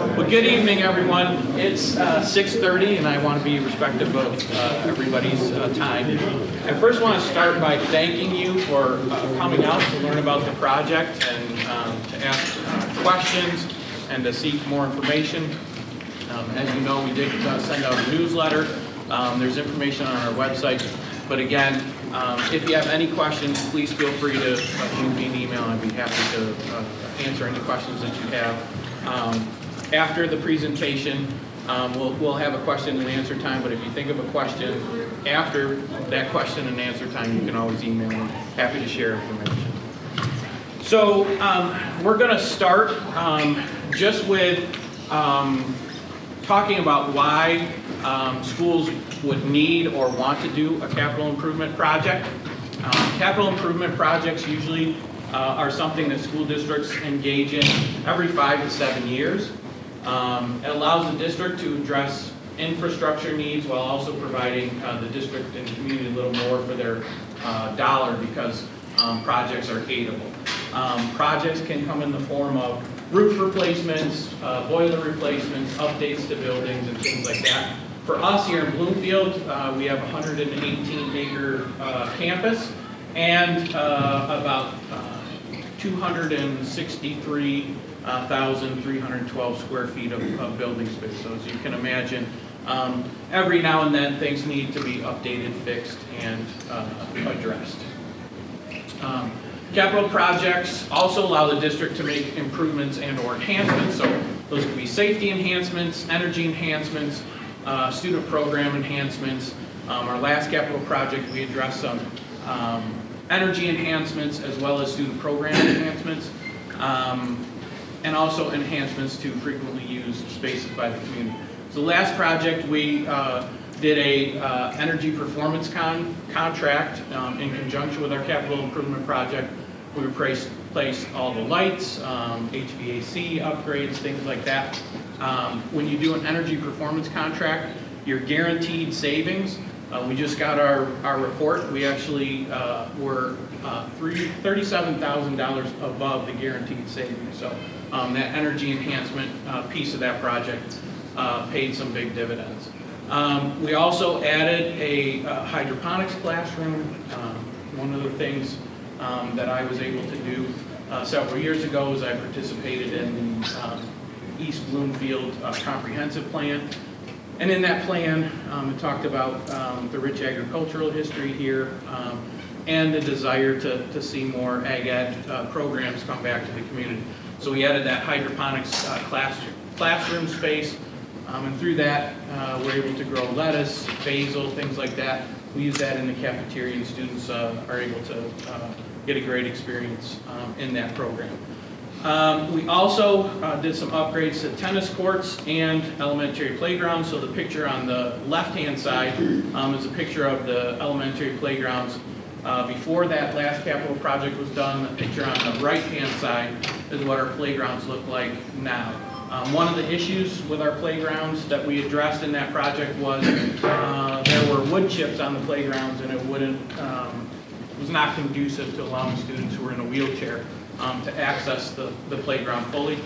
Well, good evening, everyone. It's 6:30, and I want to be respectful of everybody's time. I first want to start by thanking you for coming out to learn about the project and to ask questions and to seek more information. As you know, we did send out a newsletter. There's information on our website. But again, if you have any questions, please feel free to shoot me an email. I'd be happy to answer any questions that you have. After the presentation, we'll have a question and answer time, but if you think of a question after that question and answer time, you can always email me. Happy to share information. So we're going to start just with talking about why schools would need or want to do a capital improvement project. Capital improvement projects usually are something that school districts engage in every 5 to 7 years. It allows the district to address infrastructure needs while also providing the district and community a little more for their dollar because projects are aidable. Projects can come in the form of roof replacements, boiler replacements, updates to buildings, and things like that. For us here in Bloomfield, we have a 118-acre campus and about 263,312 square feet of building space. So as you can imagine, every now and then things need to be updated, fixed, and addressed. Capital projects also allow the district to make improvements and or enhancements. So those could be safety enhancements, energy enhancements, student program enhancements. Our last capital project, we addressed some energy enhancements as well as student program enhancements, and also enhancements to frequently used spaces by the community. So the last project, we did a energy performance contract in conjunction with our capital improvement project. We replaced all the lights, HVAC upgrades, things like that. When you do an energy performance contract, your guaranteed savings, we just got our report. We actually were $37,000 above the guaranteed savings. So that energy enhancement piece of that project paid some big dividends. We also added a hydroponics classroom. One of the things that I was able to do several years ago is I participated in the East Bloomfield comprehensive plan. And in that plan, it talked about the rich agricultural history here and the desire to see more ag ed programs come back to the community. So we added that hydroponics classroom space. And through that, we're able to grow lettuce, basil, things like that. We use that in the cafeteria, and students are able to get a great experience in that program. We also did some upgrades to tennis courts and elementary playgrounds. So the picture on the left-hand side is a picture of the elementary playgrounds before that last capital project was done. The picture on the right-hand side is what our playgrounds look like now. One of the issues with our playgrounds that we addressed in that project was there were wood chips on the playgrounds, and it was not conducive to allowing students who were in a wheelchair to access the playground fully.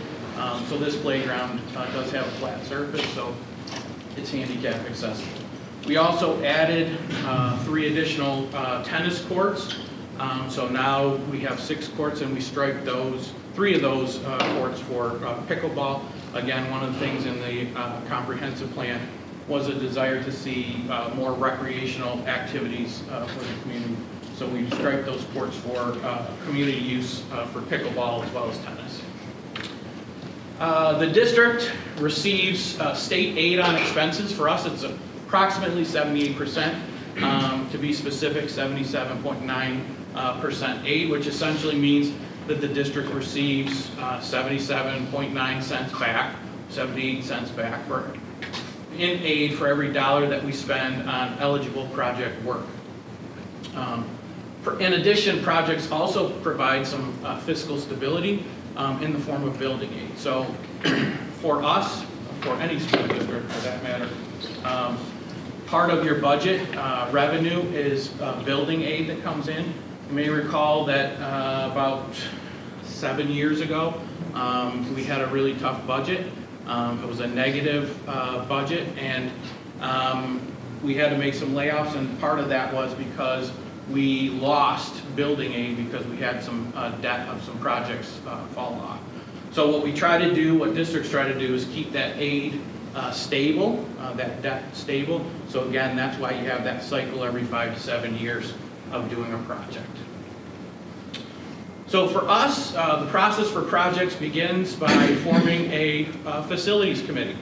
So this playground does have a flat surface, so it's handicap accessible. We also added 3 additional tennis courts. So now we have 6 courts, and we striped 3 of those courts for pickleball. Again, one of the things in the comprehensive plan was a desire to see more recreational activities for the community. So we striped those courts for community use for pickleball as well as tennis. The district receives state aid on expenses. For us, it's approximately 78%. To be specific, 77.9% aid, which essentially means that the district receives 77.9 cents back, 78 cents back in aid for every dollar that we spend on eligible project work. In addition, projects also provide some fiscal stability in the form of building aid. So for us, for any school district for that matter, part of your budget revenue is building aid that comes in. You may recall that about 7 years ago, we had a really tough budget. It was a negative budget, and we had to make some layoffs, and part of that was because we lost building aid because we had some debt of some projects fall off. So what we try to do, what districts try to do, is keep that aid stable, that debt stable. So again, that's why you have that cycle every 5 to 7 years of doing a project. So for us, the process for projects begins by forming a facilities committee.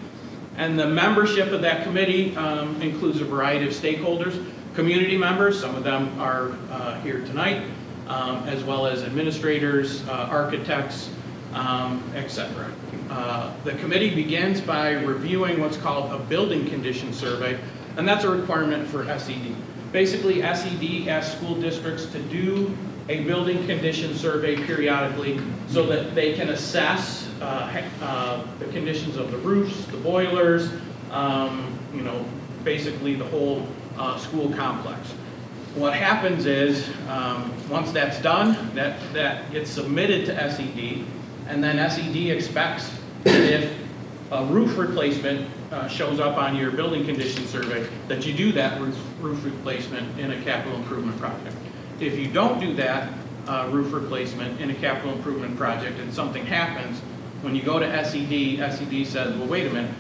And the membership of that committee includes a variety of stakeholders, community members, some of them are here tonight, as well as administrators, architects, etc. The committee begins by reviewing what's called a building condition survey, and that's a requirement for SED. Basically, SED asks school districts to do a building condition survey periodically so that they can assess the conditions of the roofs, the boilers, basically the whole school complex. What happens is, once that's done, that gets submitted to SED, and then SED expects that if a roof replacement shows up on your building condition survey, that you do that roof replacement in a capital improvement project. If you don't do that roof replacement in a capital improvement project and something happens, when you go to SED, SED says, well, wait a minute,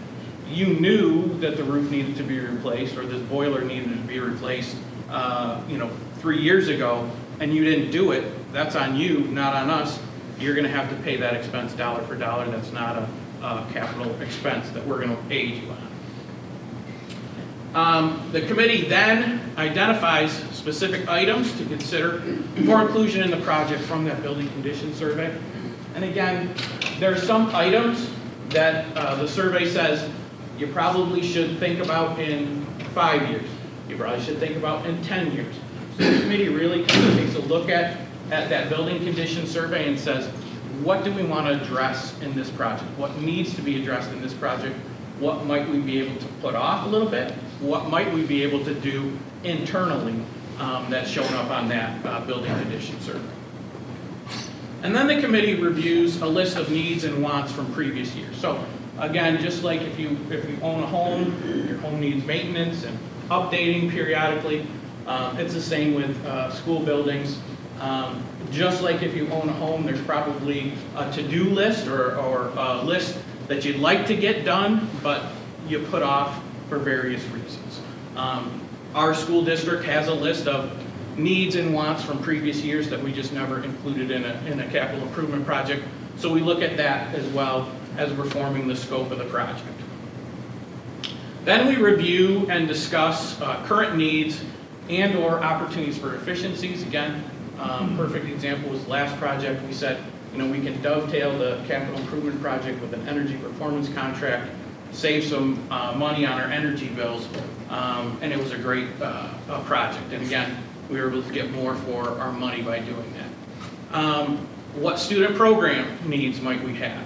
you knew that the roof needed to be replaced or this boiler needed to be replaced 3 years ago, and you didn't do it. That's on you, not on us. You're going to have to pay that expense dollar for dollar. That's not a capital expense that we're going to aid you on. The committee then identifies specific items to consider for inclusion in the project from that building condition survey. And again, there are some items that the survey says you probably should think about in 5 years. You probably should think about in 10 years. So the committee really kind of takes a look at that building condition survey and says, what do we want to address in this project? What needs to be addressed in this project? What might we be able to put off a little bit? What might we be able to do internally that's shown up on that building condition survey? And then the committee reviews a list of needs and wants from previous years. So again, just like if you own a home, your home needs maintenance and updating periodically. It's the same with school buildings. Just like if you own a home, there's probably a to-do list or a list that you'd like to get done, but you put off for various reasons. Our school district has a list of needs and wants from previous years that we just never included in a capital improvement project. So we look at that as well as we're forming the scope of the project. Then we review and discuss current needs and or opportunities for efficiencies. Again, perfect example was last project. We said, we can dovetail the capital improvement project with an energy performance contract, save some money on our energy bills, and it was a great project. And again, we were able to get more for our money by doing that. What student program needs might we have?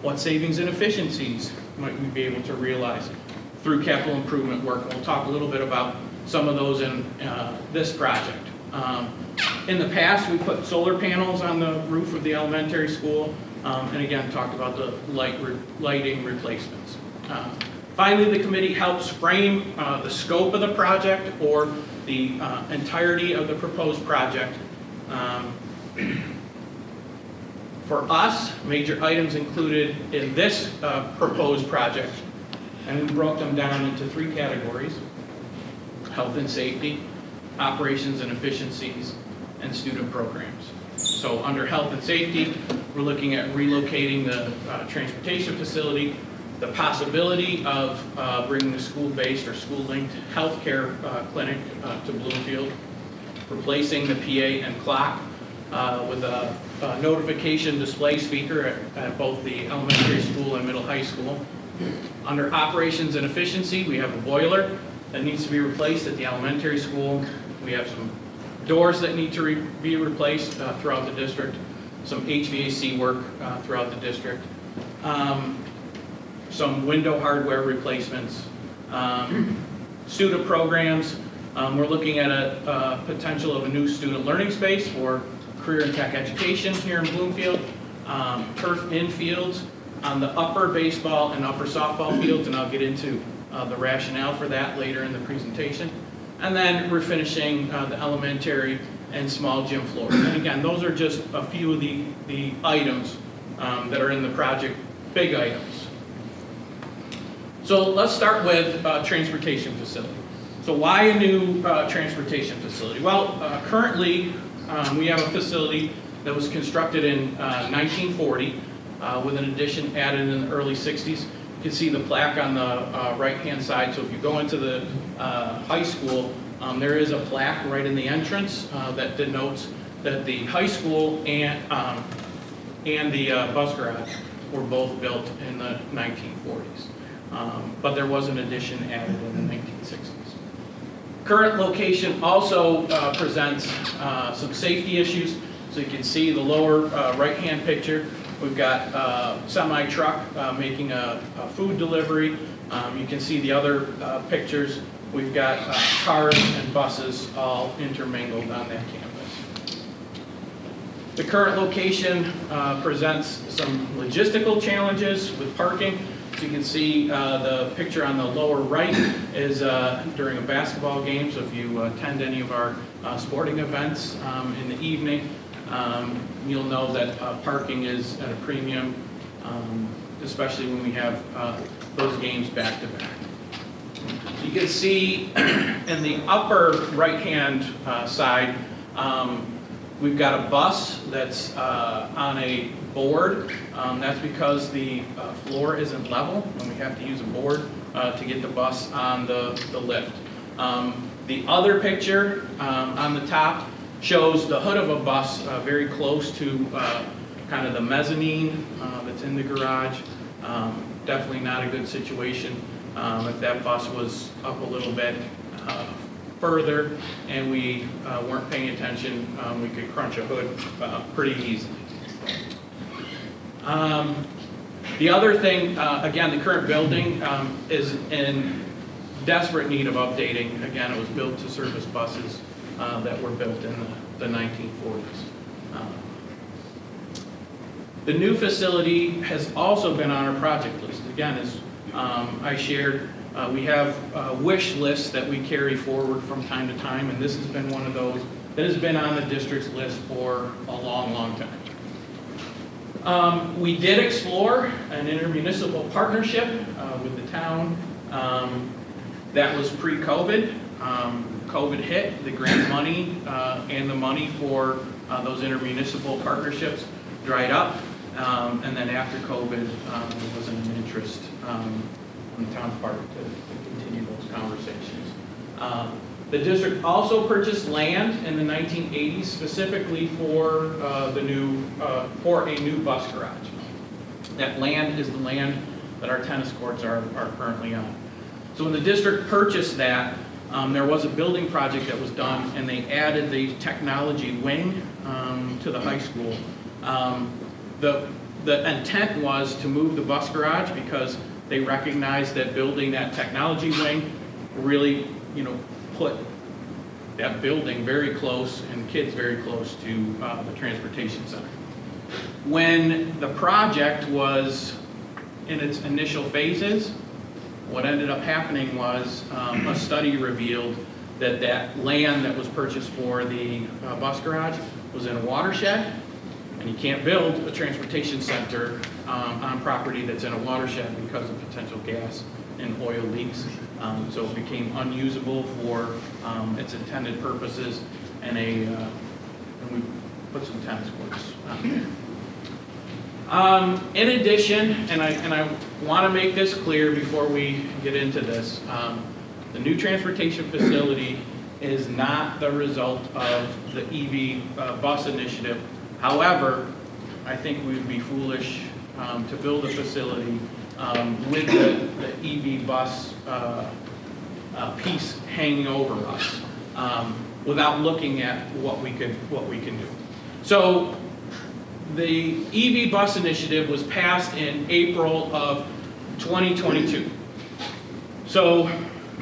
What savings and efficiencies might we be able to realize through capital improvement work? And we'll talk a little bit about some of those in this project. In the past, we put solar panels on the roof of the elementary school, and again, talked about the lighting replacements. Finally, the committee helps frame the scope of the project or the entirety of the proposed project. For us, major items included in this proposed project, and we broke them down into 3 categories: health and safety, operations and efficiencies, and student programs. So under health and safety, we're looking at relocating the transportation facility, the possibility of bringing the school-based or school-linked healthcare clinic to Bloomfield, replacing the PA and clock with a notification display speaker at both the elementary school and middle high school. Under operations and efficiency, we have a boiler that needs to be replaced at the elementary school. We have some doors that need to be replaced throughout the district, some HVAC work throughout the district, some window hardware replacements, student programs. We're looking at a potential of a new student learning space for career and tech education here in Bloomfield, turf infields, on the upper baseball and upper softball fields, and I'll get into the rationale for that later in the presentation. And then we're finishing the elementary and small gym floors. And again, those are just a few of the items that are in the project, big items. So let's start with transportation facility. So why a new transportation facility? Well, currently we have a facility that was constructed in 1940 with an addition added in the early 60s. You can see the plaque on the right-hand side. So if you go into the high school, there is a plaque right in the entrance that denotes that the high school and the bus garage were both built in the 1940s. But there was an addition added in the 1960s. Current location also presents some safety issues. So you can see the lower right-hand picture. We've got a semi-truck making a food delivery. You can see the other pictures. We've got cars and buses all intermingled on that campus. The current location presents some logistical challenges with parking. So you can see the picture on the lower right is during a basketball game. So if you attend any of our sporting events in the evening, you'll know that parking is at a premium, especially when we have those games back to back. You can see in the upper right-hand side, we've got a bus that's on a board. That's because the floor isn't level, and we have to use a board to get the bus on the lift. The other picture on the top shows the hood of a bus very close to kind of the mezzanine that's in the garage. Definitely not a good situation. If that bus was up a little bit further and we weren't paying attention, we could crunch a hood pretty easily. The other thing, again, the current building is in desperate need of updating. Again, it was built to service buses that were built in the 1940s. The new facility has also been on our project list. Again, as I shared, we have wish lists that we carry forward from time to time, and this has been one of those that has been on the district's list for a long, long time. We did explore an intermunicipal partnership with the town. That was pre-COVID. COVID hit, the grant money and the money for those intermunicipal partnerships dried up. And then after COVID, there wasn't an interest on the town's part to continue those conversations. The district also purchased land in the 1980s specifically for a new bus garage. That land is the land that our tennis courts are currently on. So when the district purchased that, there was a building project that was done, and they added the technology wing to the high school. The intent was to move the bus garage because they recognized that building that technology wing really, put that building very close and kids very close to the transportation center. When the project was in its initial phases, what ended up happening was a study revealed that that land that was purchased for the bus garage was in a watershed, and you can't build a transportation center on property that's in a watershed because of potential gas and oil leaks. So it became unusable for its intended purposes, and we put some tennis courts on there. In addition, and I want to make this clear before we get into this, the new transportation facility is not the result of the EV bus initiative. However, I think we would be foolish to build a facility with the EV bus piece hanging over us without looking at what we can do. So the EV bus initiative was passed in April of 2022. So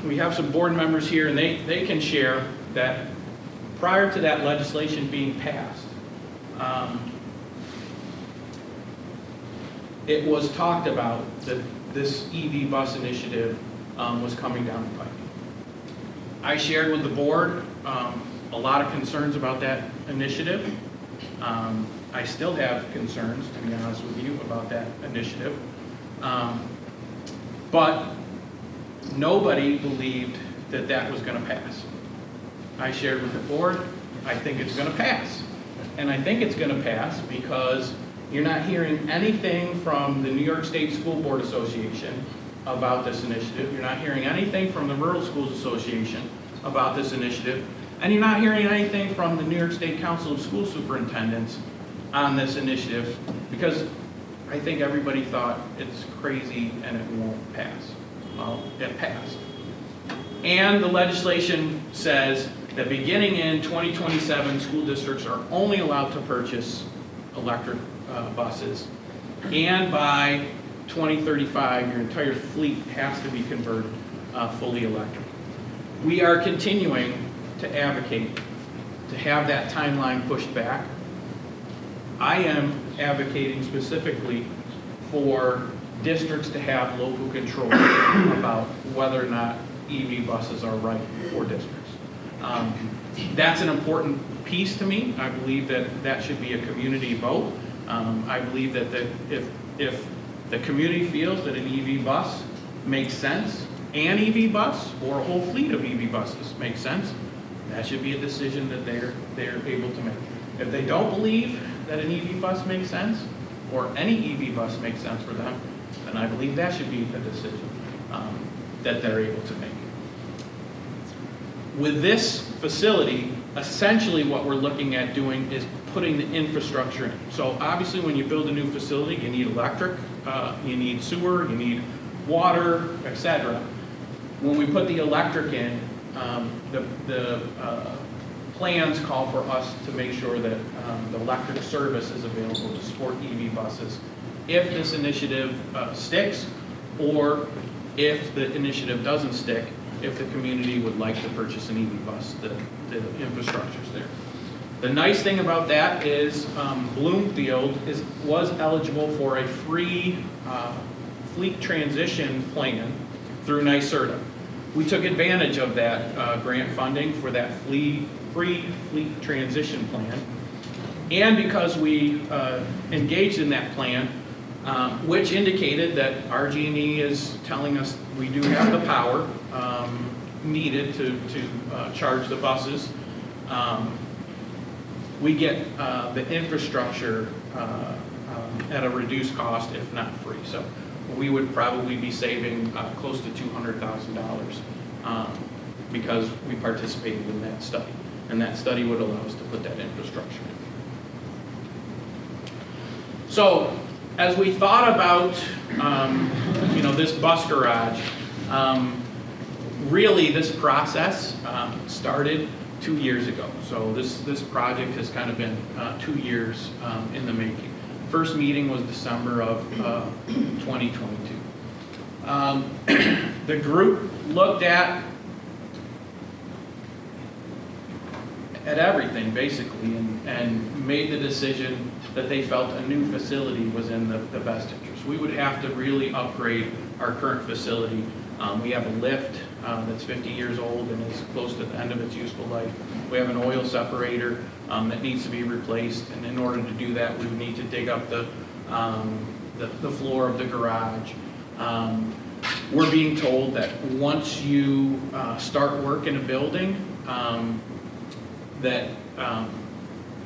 we have some board members here, and they can share that prior to that legislation being passed, it was talked about that this EV bus initiative was coming down the pipe. I shared with the board a lot of concerns about that initiative. I still have concerns, to be honest with you, about that initiative. But nobody believed that that was going to pass. I shared with the board, I think it's going to pass. And I think it's going to pass because you're not hearing anything from the New York State School Board Association about this initiative. You're not hearing anything from the Rural Schools Association about this initiative. And you're not hearing anything from the New York State Council of School Superintendents on this initiative because I think everybody thought it's crazy and it won't pass. Well, it passed. And the legislation says that beginning in 2027, school districts are only allowed to purchase electric buses. And by 2035, your entire fleet has to be converted fully electric. We are continuing to advocate to have that timeline pushed back. I am advocating specifically for districts to have local control about whether or not EV buses are right for districts. That's an important piece to me. I believe that that should be a community vote. I believe that if the community feels that an EV bus makes sense, an EV bus or a whole fleet of EV buses makes sense, that should be a decision that they're able to make. If they don't believe that an EV bus makes sense or any EV bus makes sense for them, then I believe that should be a decision that they're able to make. With this facility, essentially what we're looking at doing is putting the infrastructure in. So obviously when you build a new facility, you need electric, you need sewer, you need water, etc. When we put the electric in, the plans call for us to make sure that the electric service is available to support EV buses if this initiative sticks, or if the initiative doesn't stick, if the community would like to purchase an EV bus, the infrastructure's there. The nice thing about that is Bloomfield was eligible for a free fleet transition plan through NYSERDA. We took advantage of that grant funding for that free fleet transition plan. And because we engaged in that plan, which indicated that RG&E is telling us we do have the power needed to charge the buses, we get the infrastructure at a reduced cost, if not free. So we would probably be saving close to $200,000 because we participated in that study. And that study would allow us to put that infrastructure in. So as we thought about this bus garage, really this process started 2 years ago. So this project has kind of been 2 years in the making. First meeting was December of 2022. The group looked at everything basically and made the decision that they felt a new facility was in the best interest. We would have to really upgrade our current facility. We have a lift that's 50 years old and is close to the end of its useful life. We have an oil separator that needs to be replaced, and in order to do that, we would need to dig up the floor of the garage. We're being told that once you start work in a building, that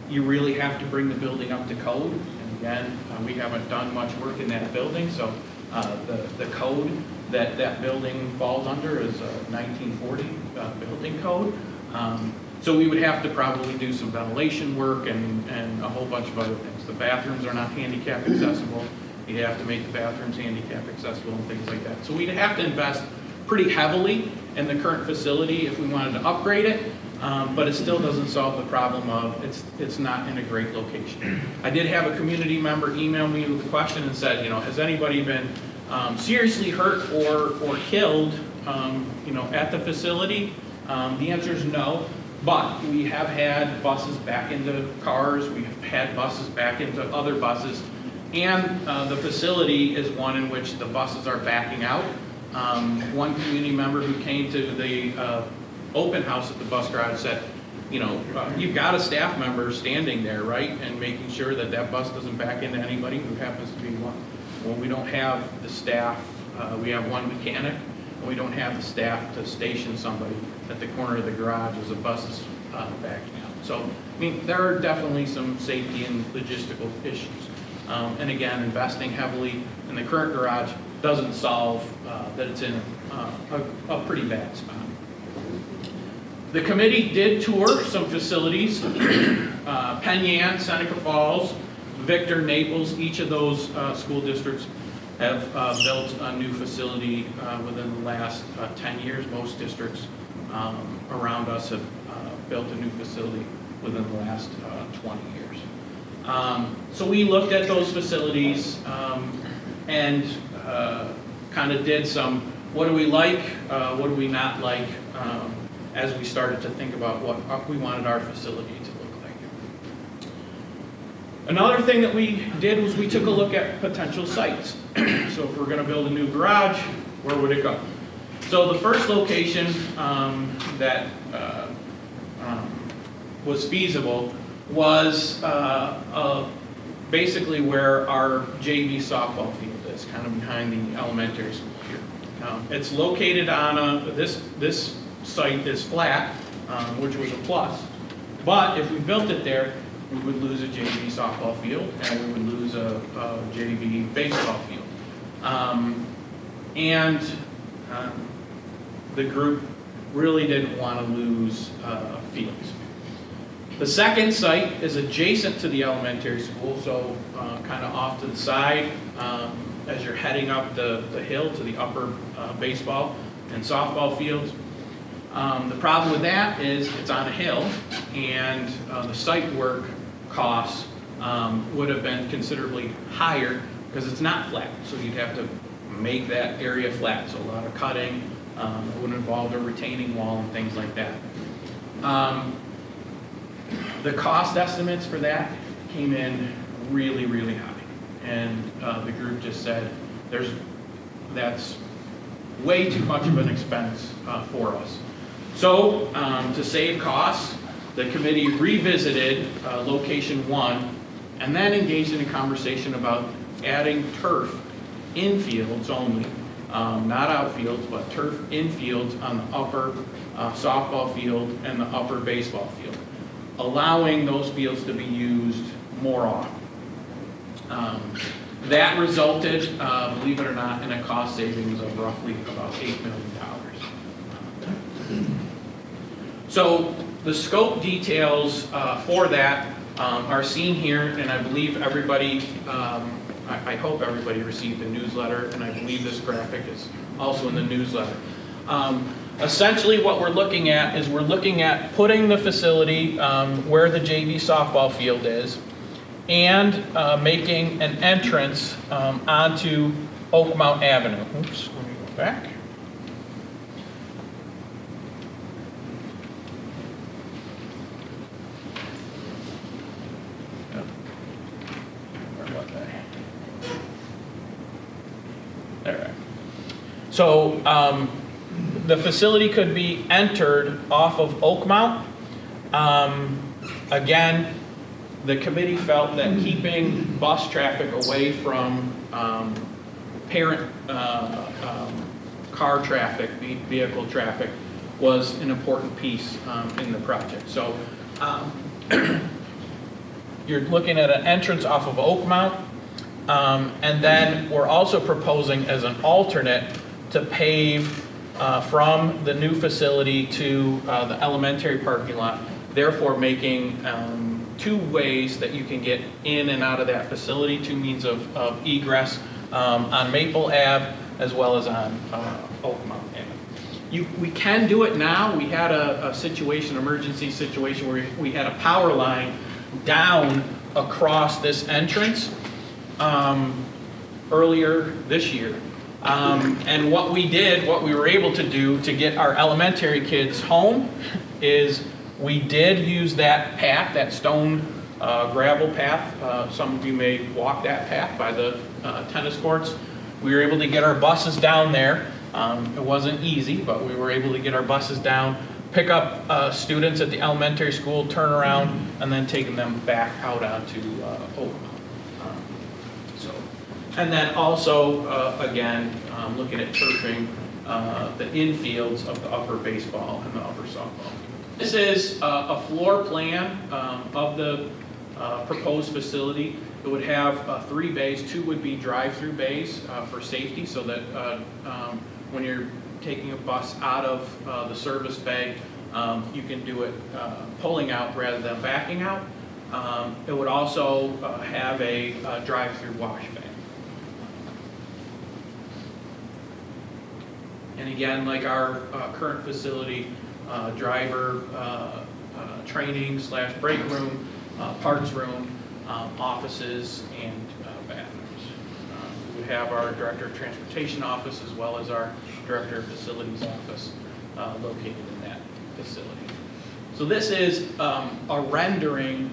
you really have to bring the building up to code. And again, we haven't done much work in that building, so the code that building falls under is a 1940 building code. So we would have to probably do some ventilation work and a whole bunch of other things. The bathrooms are not handicap accessible. You'd have to make the bathrooms handicap accessible and things like that. So we'd have to invest pretty heavily in the current facility if we wanted to upgrade it. But it still doesn't solve the problem of it's not in a great location. I did have a community member email me with a question and said, has anybody been seriously hurt or killed, at the facility? The answer is no, but we have had buses back into cars. We have had buses back into other buses. And the facility is one in which the buses are backing out. One community member who came to the open house at the bus garage said, you know, you've got a staff member standing there, right, and making sure that that bus doesn't back into anybody who happens to be one. When we don't have the staff, we have one mechanic, and we don't have the staff to station somebody at the corner of the garage as the bus is backing out. So, I mean, there are definitely some safety and logistical issues. And again, investing heavily in the current garage doesn't solve that it's in a pretty bad spot. The committee did tour some facilities, Penn Yan, Seneca Falls, Victor, Naples. Each of those school districts have built a new facility within the last 10 years. Most districts around us have built a new facility within the last 20 years. So we looked at those facilities and kind of did some, what do we like, what do we not like, as we started to think about what we wanted our facility to look like. Another thing that we did was we took a look at potential sites. So if we're going to build a new garage, where would it go? So the first location that was feasible was basically where our JV softball field is, kind of behind the elementary school here. It's located on this site is flat, which was a plus. But if we built it there, we would lose a JV softball field and we would lose a JV baseball field. The group really didn't want to lose fields. The second site is adjacent to the elementary school, so kind of off to the side as you're heading up the hill to the upper baseball and softball fields. The problem with that is it's on a hill, and the site work costs would have been considerably higher because it's not flat, so you'd have to make that area flat, so a lot of cutting. It would involve a retaining wall and things like that. The cost estimates for that came in really, really high, and the group just said, that's way too much of an expense for us. So to save costs, the committee revisited location 1 and then engaged in a conversation about adding turf in fields only, not outfields, but turf in fields on the upper softball field and the upper baseball field, allowing those fields to be used more often. That resulted, believe it or not, in a cost savings of roughly about $8 million. So the scope details for that are seen here, and I believe everybody, I hope everybody received the newsletter, and I believe this graphic is also in the newsletter. Essentially what we're looking at is we're looking at putting the facility where the JV softball field is and making an entrance onto Oakmount Avenue. Oops, let me go back. So the facility could be entered off of Oakmount. Again, the committee felt that keeping bus traffic away from parent car traffic, vehicle traffic, was an important piece in the project. So you're looking at an entrance off of Oakmount, and then we're also proposing as an alternate to pave from the new facility to the elementary parking lot, therefore making 2 ways that you can get in and out of that facility, 2 means of egress on Maple Ave as well as on Oakmount Ave. We can do it now. We had a emergency situation where we had a power line down across this entrance earlier this year. And what we were able to do to get our elementary kids home is we did use that path, that stone gravel path. Some of you may walk that path by the tennis courts. We were able to get our buses down there. It wasn't easy, but we were able to get our buses down, pick up students at the elementary school, turn around, and then taking them back out onto Oak. And then also, again, looking at turfing the infields of the upper baseball and the upper softball. This is a floor plan of the proposed facility. It would have 3 bays. 2 would be drive-through bays for safety, so that when you're taking a bus out of the service bay, you can do it pulling out rather than backing out. It would also have a drive-through wash bay. And again, like our current facility, driver training / break room, parts room, offices, and bathrooms. We would have our Director of Transportation office as well as our Director of Facilities office located in that facility. So this is a rendering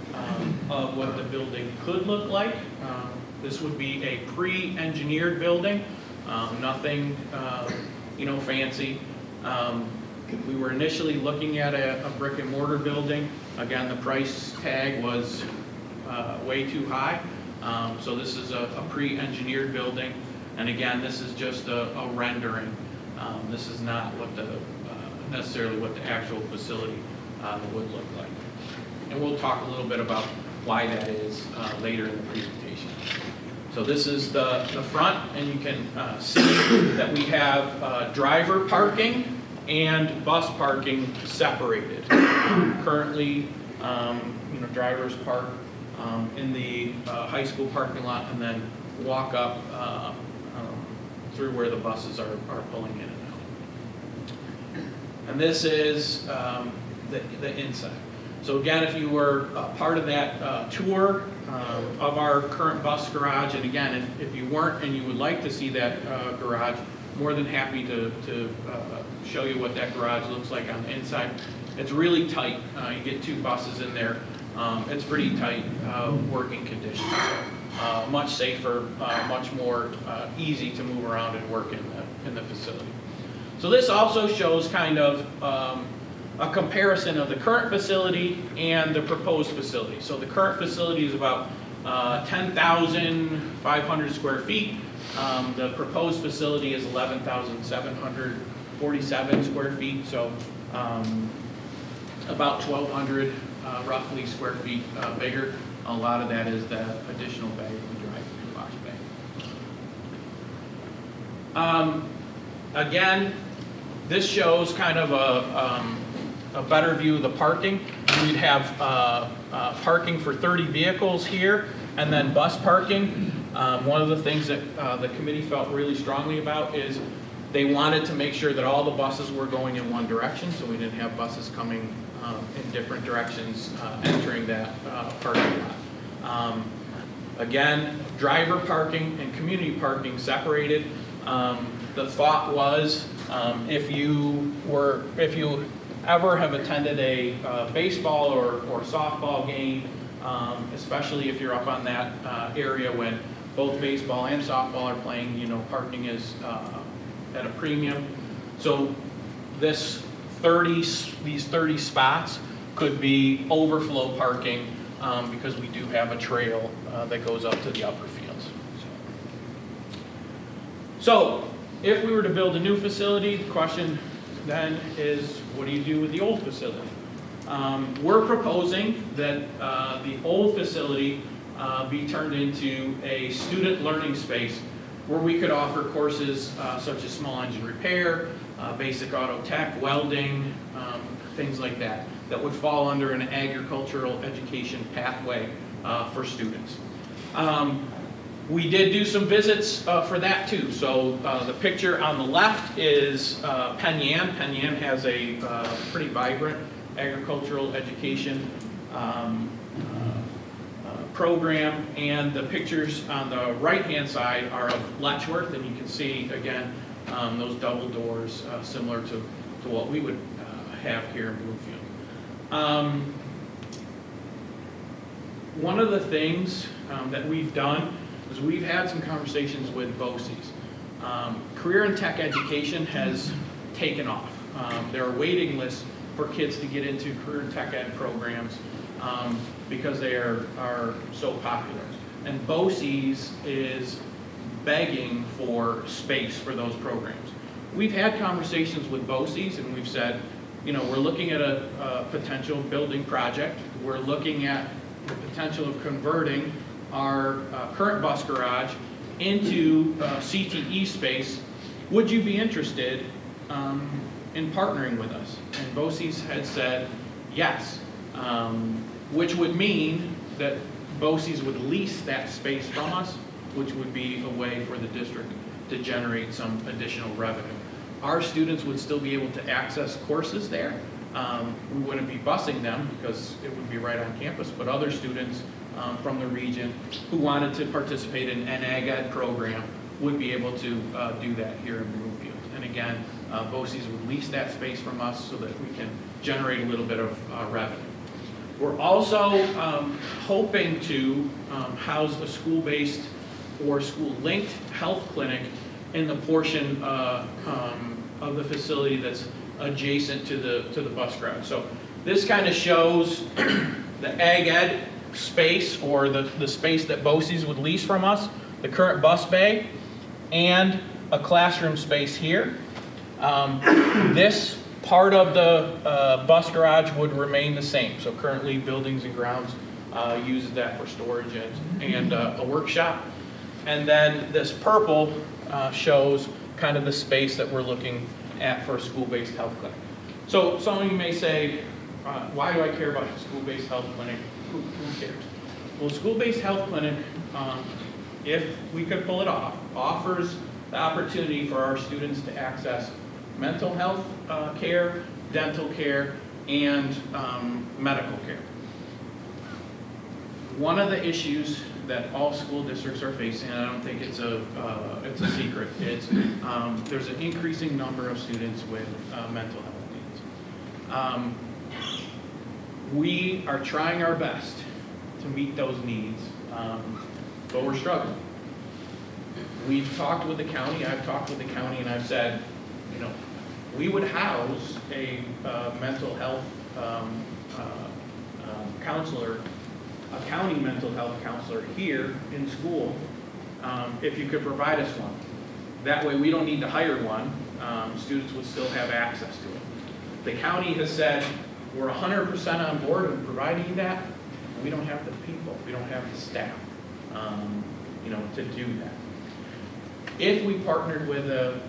of what the building could look like. This would be a pre-engineered building, nothing fancy. We were initially looking at a brick and mortar building. Again, the price tag was way too high. So this is a pre-engineered building. And again, this is just a rendering. This is not what necessarily what the actual facility would look like. And we'll talk a little bit about why that is later in the presentation. So this is the front, and you can see that we have driver parking and bus parking separated. Currently, drivers park in the high school parking lot and then walk up through where the buses are pulling in and out. And this is the inside. So again, if you were part of that tour of our current bus garage, and again, if you weren't and you would like to see that garage, more than happy to show you what that garage looks like on the inside. It's really tight. You get 2 buses in there. It's pretty tight working conditions. So, much safer, much more easy to move around and work in the facility. So this also shows kind of a comparison of the current facility and the proposed facility. So the current facility is about 10,500 square feet. The proposed facility is 11,747 square feet, so about 1,200 roughly square feet bigger. A lot of that is the additional bay, the drive-through wash bay. Again, this shows kind of a better view of the parking. We'd have parking for 30 vehicles here, and then bus parking. One of the things that the committee felt really strongly about is they wanted to make sure that all the buses were going in one direction, so we didn't have buses coming in different directions entering that parking lot. Again, driver parking and community parking separated. The thought was if you ever have attended a baseball or softball game, especially if you're up on that area when both baseball and softball are playing, parking is at a premium. So these 30 spots could be overflow parking because we do have a trail that goes up to the upper fields. So if we were to build a new facility, the question then is, what do you do with the old facility? We're proposing that the old facility be turned into a student learning space where we could offer courses such as small engine repair, basic auto tech, welding, things like that would fall under an agricultural education pathway for students. We did do some visits for that too. So the picture on the left is Penn Yan. Penn Yan has a pretty vibrant agricultural education program, and the pictures on the right-hand side are of Letchworth, and you can see again those double doors similar to what we would have here in Bloomfield. one of the things that we've done is we've had some conversations with BOCES. Career and tech education has taken off. There are waiting lists for kids to get into career and tech ed programs because they are so popular. And BOCES is begging for space for those programs. We've had conversations with BOCES and we've said, you know, we're looking at a potential building project. We're looking at the potential of converting our current bus garage into CTE space. Would you be interested in partnering with us? And BOCES had said yes, which would mean that BOCES would lease that space from us, which would be a way for the district to generate some additional revenue. Our students would still be able to access courses there. We wouldn't be busing them because it would be right on campus, but other students from the region who wanted to participate in an ag ed program would be able to do that here in Bloomfield. And again, BOCES would lease that space from us so that we can generate a little bit of revenue. We're also hoping to house a school-based or school-linked health clinic in the portion of the facility that's adjacent to the bus garage. So this kind of shows the ag ed space, or the space that BOCES would lease from us, the current bus bay, and a classroom space here. This part of the bus garage would remain the same. So currently Buildings and Grounds uses that for storage and a workshop. And then this purple shows kind of the space that we're looking at for a school-based health clinic. So some of you may say, why do I care about the school-based health clinic? Who cares? Well, school-based health clinic, if we could pull it off, offers the opportunity for our students to access mental health care, dental care, and medical care. One of the issues that all school districts are facing, and I don't think it's a secret, it's there's an increasing number of students with mental health needs. We are trying our best to meet those needs, but we're struggling. We've talked with the county, I've talked with the county, and I've said, you know, we would house a mental health counselor, a county mental health counselor here in school, if you could provide us one. That way we don't need to hire one, students would still have access to it. The county has said, we're 100% on board with providing you that, and we don't have the people, we don't have the staff, you know, to do that. If we partnered with an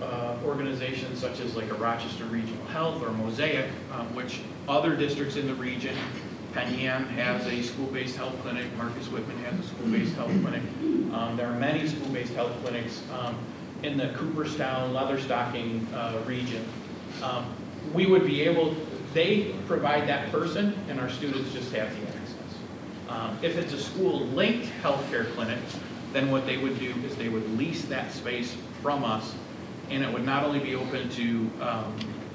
organization such as like a Rochester Regional Health or Mosaic, which other districts in the region, Penn has a school-based health clinic, Marcus Whitman has a school-based health clinic. There are many school-based health clinics in the Cooperstown, Leatherstocking region. We would be able, they provide that person and our students just have the access. If it's a school-linked healthcare clinic, then what they would do is they would lease that space from us, and it would not only be open to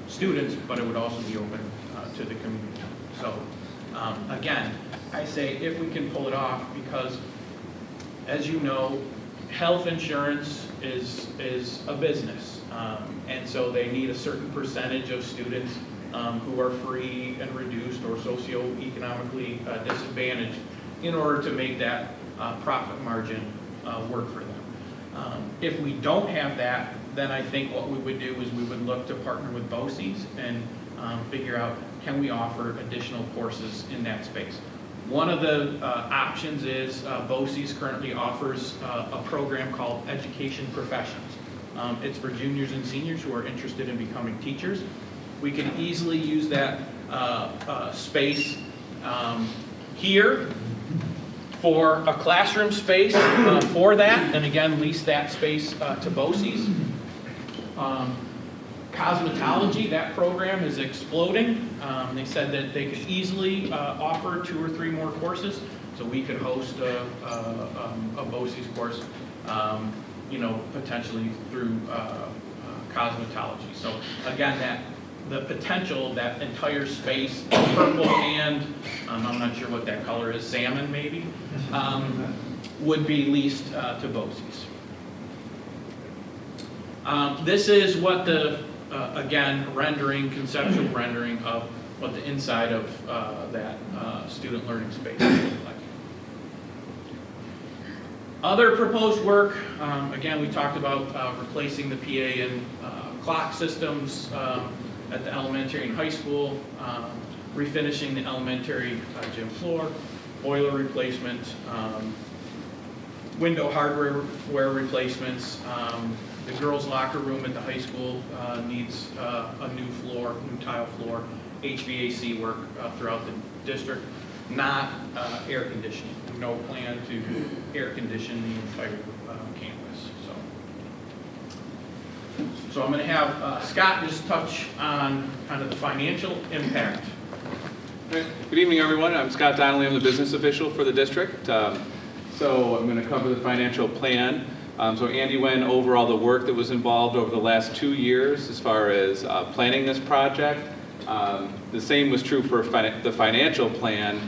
students, but it would also be open to the community. So again, I say if we can pull it off, because as you know, health insurance is a business, and so they need a certain percentage of students who are free and reduced or socioeconomically disadvantaged in order to make that profit margin work for them. If we don't have that, then I think what we would do is we would look to partner with BOCES and figure out, can we offer additional courses in that space. One of the options is BOCES currently offers a program called Education Professions. It's for juniors and seniors who are interested in becoming teachers. We can easily use that space here for a classroom space for that, and again, lease that space to BOCES. Cosmetology, that program is exploding. They said that they could easily offer 2 or 3 more courses, so we could host a BOCES course, you know, potentially through cosmetology. So again, the potential of that entire space, purple and, I'm not sure what that color is, salmon maybe, would be leased to BOCES. This is what the, again, conceptual rendering of what the inside of that student learning space would look like. Other proposed work, again, we talked about replacing the PA and clock systems at the elementary and high school, refinishing the elementary gym floor, boiler replacement, window hardware replacements. The girls' locker room at the high school needs a new floor, new tile floor, HVAC work throughout the district, not air conditioning. No plan to air condition the entire campus. So I'm going to have Scott just touch on kind of the financial impact. Good evening, everyone. I'm Scott Donnelly. I'm the business official for the district. So I'm going to cover the financial plan. So Andy went over all the work that was involved over the last 2 years as far as planning this project. The same was true for the financial plan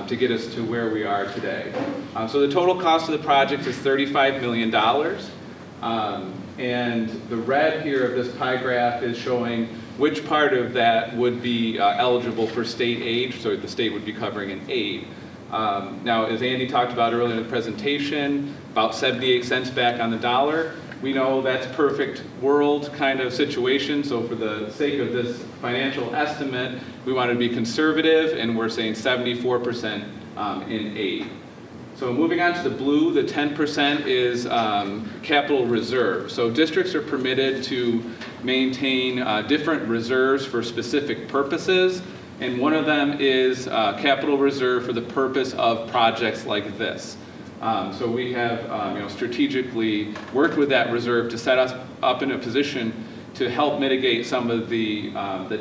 to get us to where we are today. So the total cost of the project is $35 million. And the red here of this pie graph is showing which part of that would be eligible for state aid, so the state would be covering an aid. Now, as Andy talked about earlier in the presentation, about 78 cents back on the dollar. We know that's perfect world kind of situation, so for the sake of this financial estimate, we want to be conservative, and we're saying 74% in aid. So moving on to the blue, the 10% is capital reserve. So districts are permitted to maintain different reserves for specific purposes, and one of them is capital reserve for the purpose of projects like this. So we have strategically worked with that reserve to set us up in a position to help mitigate some of the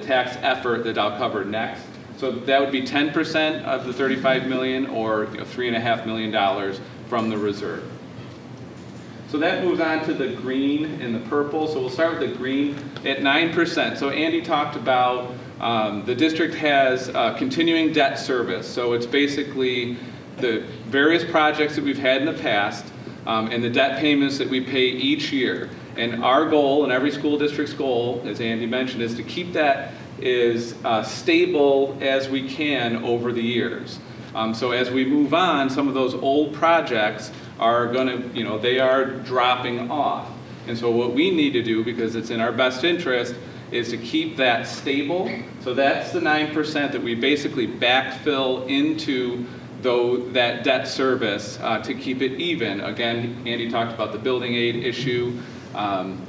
tax effort that I'll cover next. So that would be 10% of the $35 million, or $3.5 million from the reserve. So that moves on to the green and the purple. So we'll start with the green at 9%. So Andy talked about the district has continuing debt service. So it's basically the various projects that we've had in the past and the debt payments that we pay each year. And our goal, and every school district's goal, as Andy mentioned, is to keep that as stable as we can over the years. So as we move on, some of those old projects are going to, they are dropping off. And so what we need to do, because it's in our best interest, is to keep that stable. So that's the 9% that we basically backfill into that debt service to keep it even. Again, Andy talked about the building aid issue.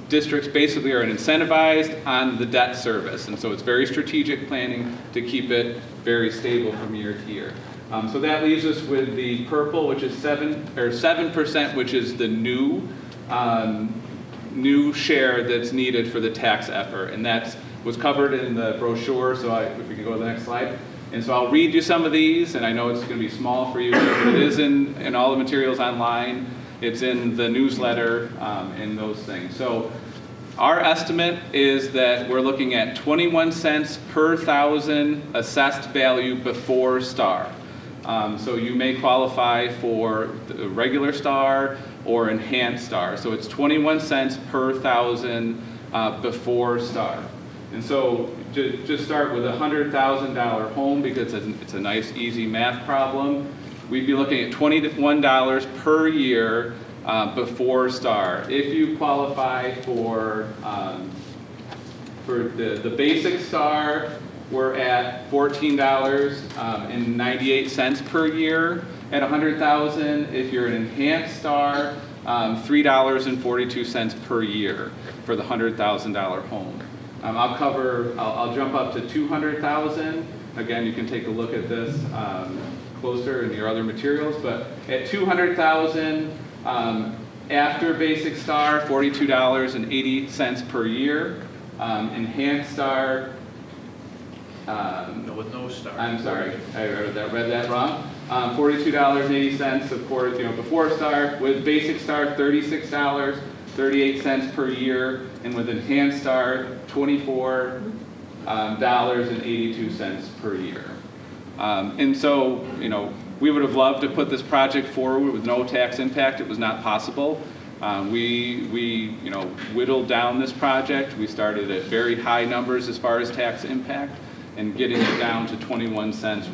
Districts basically are incentivized on the debt service, and so it's very strategic planning to keep it very stable from year to year. So that leaves us with the purple, which is 7%, which is the new share that's needed for the tax effort, and that was covered in the brochure. So if we can go to the next slide. And so I'll read you some of these, and I know it's going to be small for you, but it is in all the materials online. It's in the newsletter and those things. So our estimate is that we're looking at 21 cents per thousand assessed value before STAR. So you may qualify for the regular STAR or enhanced STAR. So it's 21 cents per thousand before STAR. And so just start with a $100,000 home, because it's a nice, easy math problem. We'd be looking at $21 per year before STAR. If you qualify for the basic STAR, we're at $14.98 per year at $100,000. If you're an enhanced STAR, $3.42 per year for the $100,000 home. I'll jump up to $200,000. Again, you can take a look at this closer in your other materials, but at $200,000, after basic STAR, $42.80 per year. Enhanced STAR, With no STAR. I'm sorry, I read that wrong. $42.80, of course, before STAR. With basic STAR, $36.38 per year, and with enhanced STAR, $24 $2,000.82 per year. And so, we would have loved to put this project forward with no tax impact. It was not possible. We whittled down this project. We started at very high numbers as far as tax impact, and getting it down to 21 cents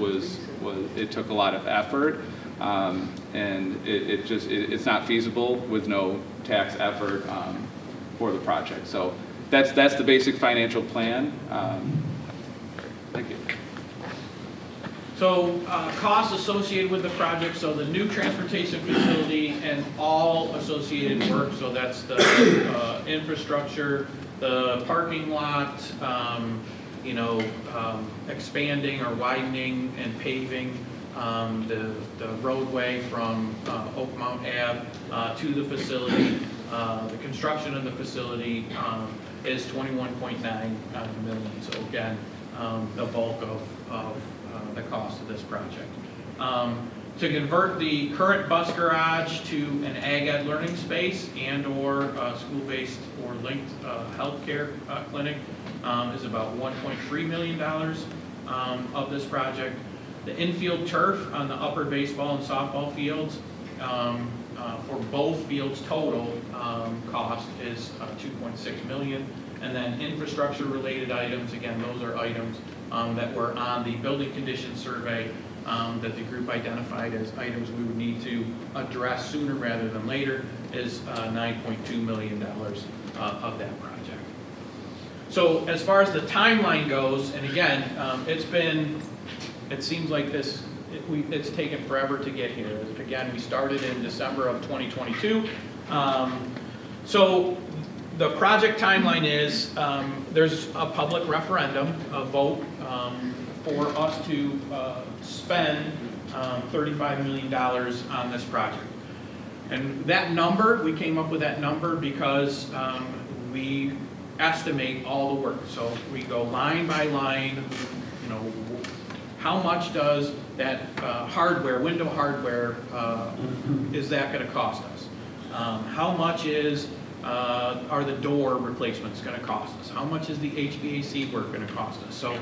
it took a lot of effort, and it's not feasible with no tax effort for the project. So that's the basic financial plan. Thank you. So costs associated with the project, so the new transportation facility and all associated work, so that's the infrastructure, the parking lot, expanding or widening and paving the roadway from Oakmount Ave to the facility. The construction of the facility is $21.9 million. So again, the bulk of the cost of this project. To convert the current bus garage to an ag ed learning space and or school-based or linked healthcare clinic is about $1.3 million of this project. The infield turf on the upper baseball and softball fields for both fields total cost is $2.6 million. And then infrastructure related items, again, those are items that were on the building condition survey that the group identified as items we would need to address sooner rather than later, is $9.2 million of that project. So as far as the timeline goes, and again, it seems like it's taken forever to get here. Again, we started in December of 2022. So the project timeline is there's a public referendum, a vote for us to spend $35 million on this project. And that number, we came up with that number because we estimate all the work. So we go line by line, how much does that hardware, window hardware, is that going to cost us? How much are the door replacements going to cost us? How much is the HVAC work going to cost us? So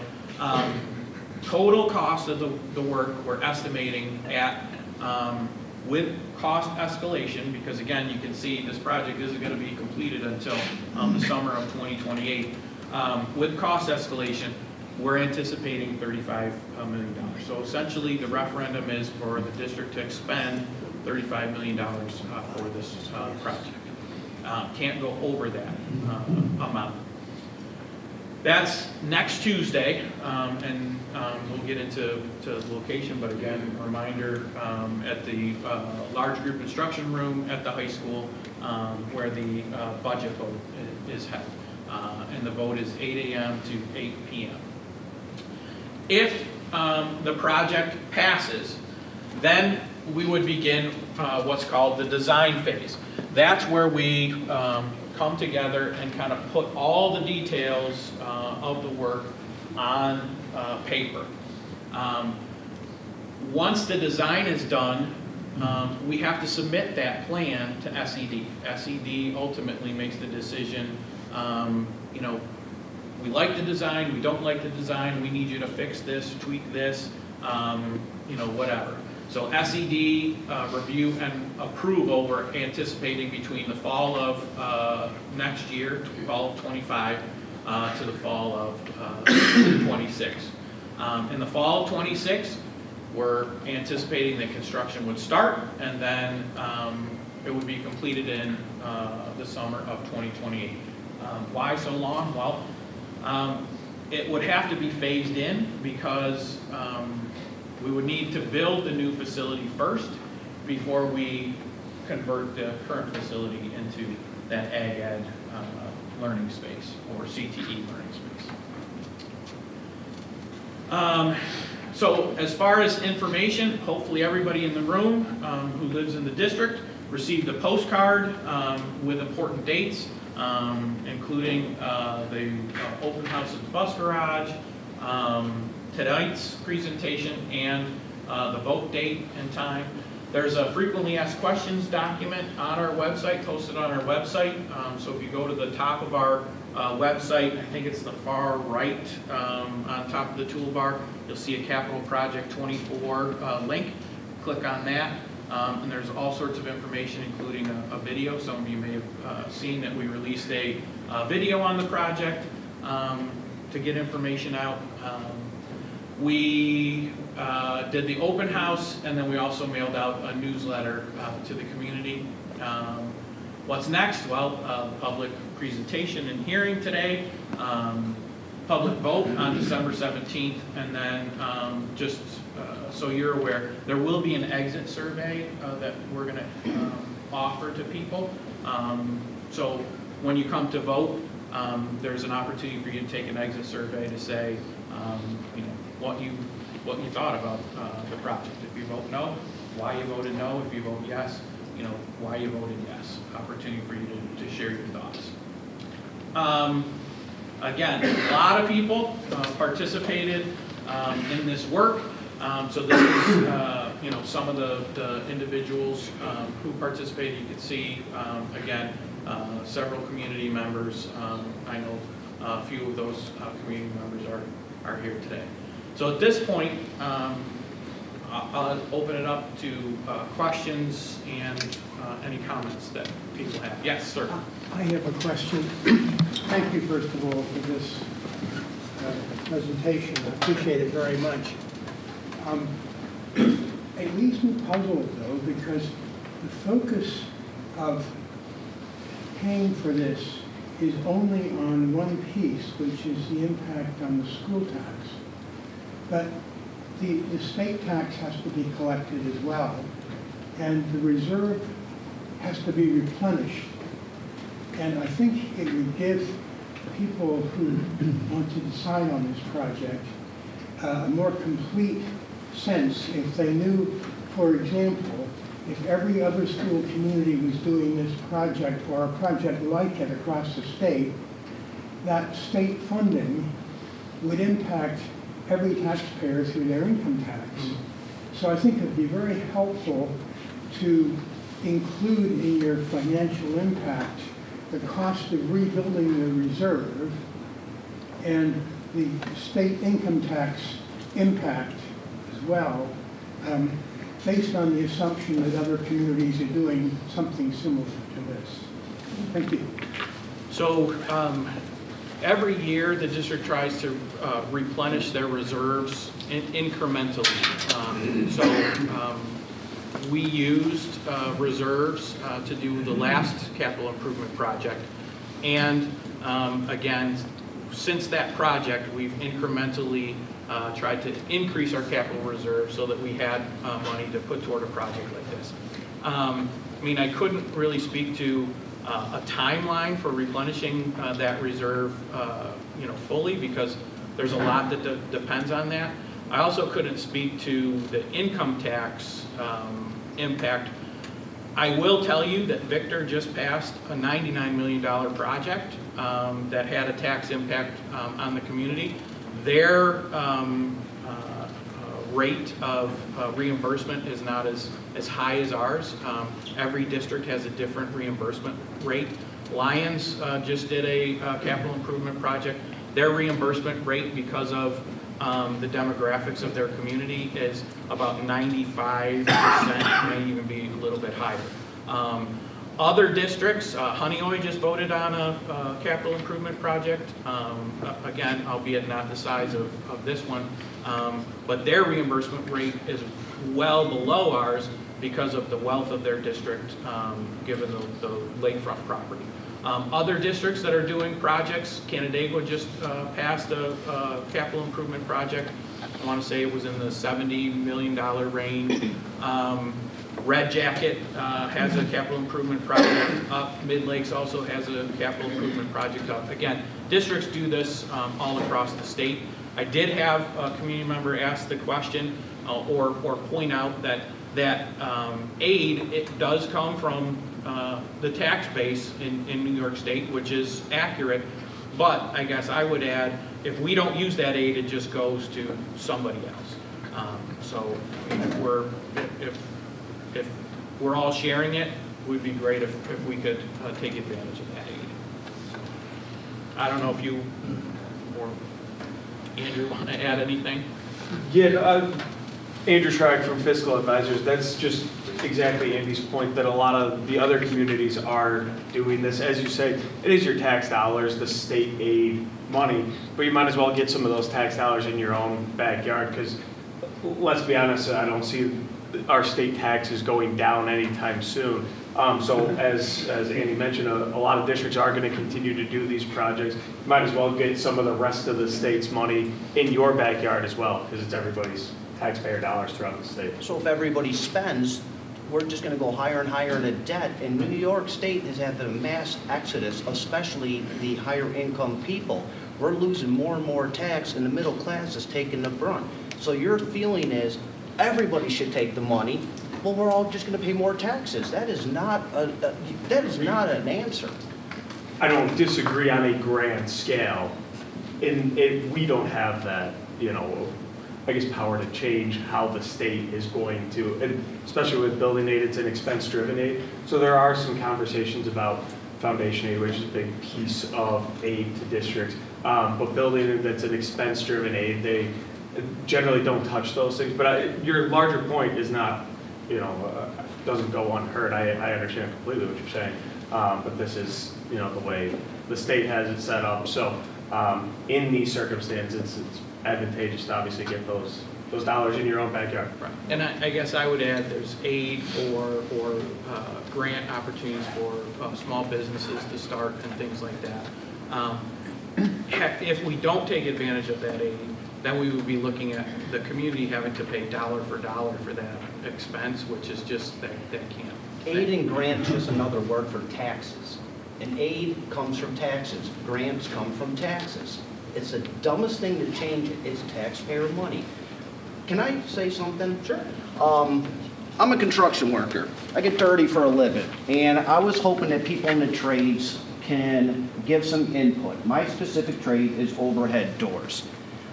total cost of the work we're estimating at with cost escalation, because again, you can see this project isn't going to be completed until the summer of 2028. With cost escalation, we're anticipating $35 million. So essentially, the referendum is for the district to expend $35 million for this project. Can't go over that amount. That's next Tuesday, and we'll get into location, but again, a reminder at the large group instruction room at the high school where the budget vote is held. And the vote is 8 a.m. to 8 p.m. If the project passes, then we would begin what's called the design phase. That's where we come together and kind of put all the details of the work on paper. Once the design is done, we have to submit that plan to SED. SED ultimately makes the decision, we like the design, we don't like the design, we need you to fix this, tweak this, whatever. So SED review and approval we're anticipating between the fall of next year, fall of 25, to the fall of 26. In the fall of 26, we're anticipating that construction would start, and then it would be completed in the summer of 2028. Why so long? Well, it would have to be phased in because we would need to build the new facility first before we convert the current facility into that ag ed learning space or CTE learning space. So as far as information, hopefully everybody in the room who lives in the district received a postcard with important dates, including the open house at the bus garage, tonight's presentation, and the vote date and time. There's a frequently asked questions document on our website, posted on our website. So if you go to the top of our website. I think it's the far right on top of the toolbar. You'll see a Capital Project 24 link. Click on that, and there's all sorts of information, including a video. Some of you may have seen that we released a video on the project to get information out. We did the open house, and then we also mailed out a newsletter to the community. What's next? Well, public presentation and hearing today, public vote on December 17th, and then just so you're aware, there will be an exit survey that we're going to offer to people. So when you come to vote, there's an opportunity for you to take an exit survey to say, you know, what you thought about the project. If you vote no, why you voted no. If you vote yes, you know, why you voted yes. Opportunity for you to share your thoughts. Again, a lot of people participated in this work. So this is, you know, some of the individuals who participated. You can see, again, several community members. I know a few of those community members are here today. So at this point, I'll open it up to questions and any comments that people have. Yes, sir. I have a question. Thank you, first of all, for this presentation. I appreciate it very much. It leaves me puzzled, though, because the focus of paying for this is only on one piece, which is the impact on the school tax. But the state tax has to be collected as well, and the reserve has to be replenished. And I think it would give people who want to decide on this project a more complete sense if they knew, for example, if every other school community was doing this project or a project like it across the state, that state funding would impact every taxpayer through their income tax. So I think it would be very helpful to include in your financial impact the cost of rebuilding the reserve and the state income tax impact as well, based on the assumption that other communities are doing something similar to this. Thank you. So every year the district tries to replenish their reserves incrementally. We used reserves to do the last capital improvement project. And again, since that project, we've incrementally tried to increase our capital reserve so that we had money to put toward a project like this. I mean, I couldn't really speak to a timeline for replenishing that reserve, you know, fully, because there's a lot that depends on that. I also couldn't speak to the income tax impact. I will tell you that Victor just passed a $99 million project that had a tax impact on the community. Their rate of reimbursement is not as high as ours. Every district has a different reimbursement rate. Lions just did a capital improvement project. Their reimbursement rate, because of the demographics of their community, is about 95%, may even be a little bit higher. Other districts, Honeoye just voted on a capital improvement project, again, albeit not the size of this one, but their reimbursement rate is well below ours because of the wealth of their district, given the lakefront property. Other districts that are doing projects, Canandaigua just passed a capital improvement project. I want to say it was in the $70 million range. Red Jacket has a capital improvement project up. Mid Lakes also has a capital improvement project up. Again, districts do this all across the state. I did have a community member ask the question or point out that aid, it does come from the tax base in New York State, which is accurate, but I guess I would add, if we don't use that aid, it just goes to somebody else. So if we're all sharing it, it would be great if we could take advantage of that I don't know if you or Andrew want to add anything? Yeah, Andrew Schreck from Fiscal Advisors. That's just exactly Andy's point, that a lot of the other communities are doing this. As you say, it is your tax dollars, the state aid money, but you might as well get some of those tax dollars in your own backyard, because let's be honest, I don't see our state taxes going down anytime soon. So as Andy mentioned, a lot of districts are going to continue to do these projects. You might as well get some of the rest of the state's money in your backyard as well, because it's everybody's taxpayer dollars throughout the state. So if everybody spends, we're just going to go higher and higher into debt. And New York State has had the mass exodus, especially the higher income people. We're losing more and more tax, and the middle class is taking the brunt. So your feeling is everybody should take the money. Well, we're all just going to pay more taxes. That is not an answer. I don't disagree on a grand scale. We don't have that, I guess, power to change how the state is going to, and especially with building aid, it's an expense-driven aid. So there are some conversations about foundation aid, which is a big piece of aid to districts. But building aid, that's an expense-driven aid, they generally don't touch those things. But your larger point is not, doesn't go unheard. I understand completely what you're saying. But this is, the way the state has it set up. So in these circumstances, it's advantageous to obviously get those dollars in your own backyard. Right. And I guess I would add there's aid or grant opportunities for small businesses to start and things like that. If we don't take advantage of that aid, then we would be looking at the community having to pay dollar for dollar for that expense, which is just, that can't. Aid and grant is just another word for taxes. And aid comes from taxes. Grants come from taxes. It's the dumbest thing to change it. It's taxpayer money. Can I say something? Sure. I'm a construction worker. I get dirty for a living. And I was hoping that people in the trades can give some input. My specific trade is overhead doors.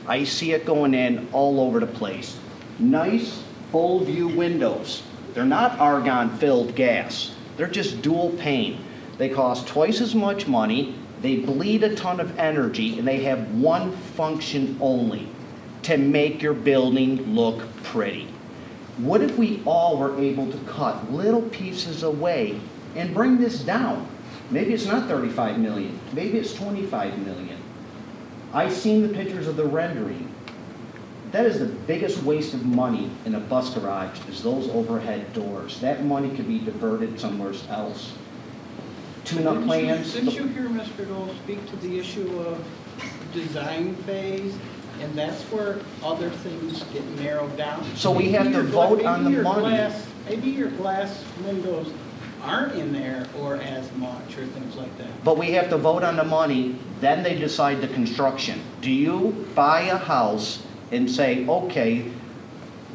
I see it going in all over the place. Nice full view windows. They're not argon-filled gas. They're just dual pane. They cost twice as much money, they bleed a ton of energy, and they have one function only, to make your building look pretty. What if we all were able to cut little pieces away and bring this down? Maybe it's not 35 million, maybe it's 25 million. I've seen the pictures of the rendering. That is the biggest waste of money in a bus garage, is those overhead doors. That money could be diverted somewhere else. Tune-up plans. Didn't you hear Mr. Dole speak to the issue of design phase? And that's where other things get narrowed down. So we have to vote on the money. Maybe your glass windows aren't in there or as much or things like that. But we have to vote on the money, then they decide the construction. Do you buy a house and say, okay,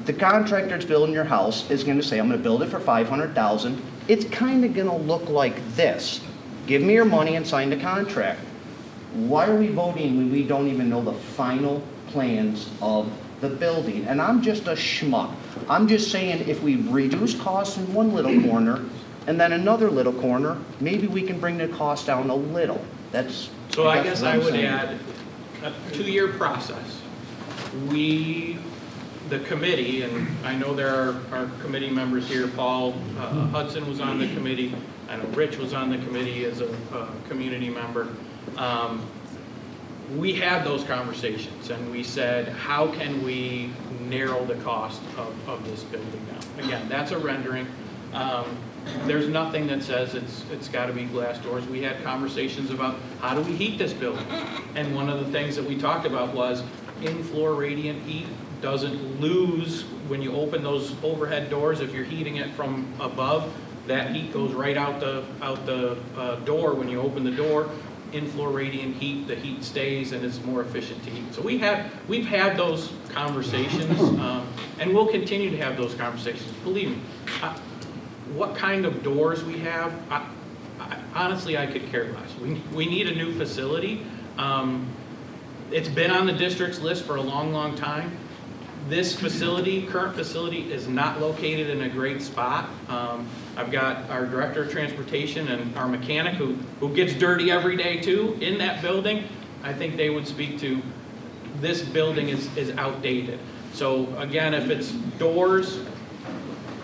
the contractor that's building your house is going to say, I'm going to build it for $500,000. It's kind of going to look like this. Give me your money and sign the contract. Why are we voting when we don't even know the final plans of the building? And I'm just a schmuck. I'm just saying, if we reduce costs in one little corner and then another little corner, maybe we can bring the cost down a little. So I guess what I I'm would saying. add a 2-year process. The committee, and I know there are committee members here, Paul Hudson was on the committee, I know Rich was on the committee as a community member. We had those conversations and we said, how can we narrow the cost of this building down? Again, that's a rendering. There's nothing that says it's got to be glass doors. We had conversations about how do we heat this building? And one of the things that we talked about was in-floor radiant heat doesn't lose when you open those overhead doors. If you're heating it from above, that heat goes right out the door when you open the door. In-floor radiant heat, the heat stays and is more efficient to heat. So we've had those conversations, and we'll continue to have those conversations. Believe me, what kind of doors we have, honestly, I could care less. We need a new facility. It's been on the district's list for a long, long time. This facility, current facility, is not located in a great spot. I've got our director of transportation and our mechanic who gets dirty every day too in that building. I think they would speak to, this building is outdated. So again, if it's doors,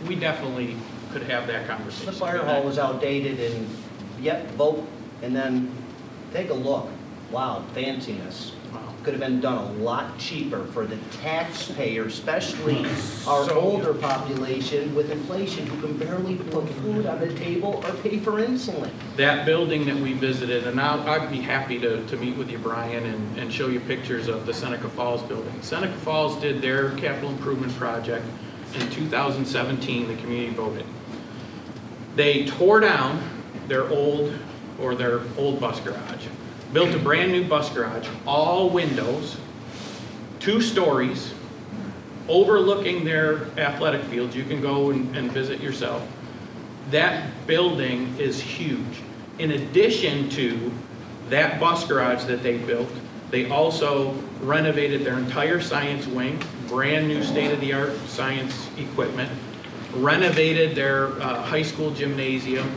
we definitely could have that conversation. The fire hall is outdated and yet vote and then take a look. Wow, fanciness. Wow. Could have been done a lot cheaper for the taxpayer, especially our So- older population with inflation who can barely put food on the table or pay for insulin. That building that we visited, and I'd be happy to meet with you, Brian, and show you pictures of the Seneca Falls building. Seneca Falls did their capital improvement project in 2017, the community voted. They tore down their old bus garage, built a brand new bus garage, all windows, 2 stories, overlooking their athletic fields. You can go and visit yourself. That building is huge. In addition to that bus garage that they built, they also renovated their entire science wing, brand new state-of-the-art science equipment, renovated their high school gymnasium,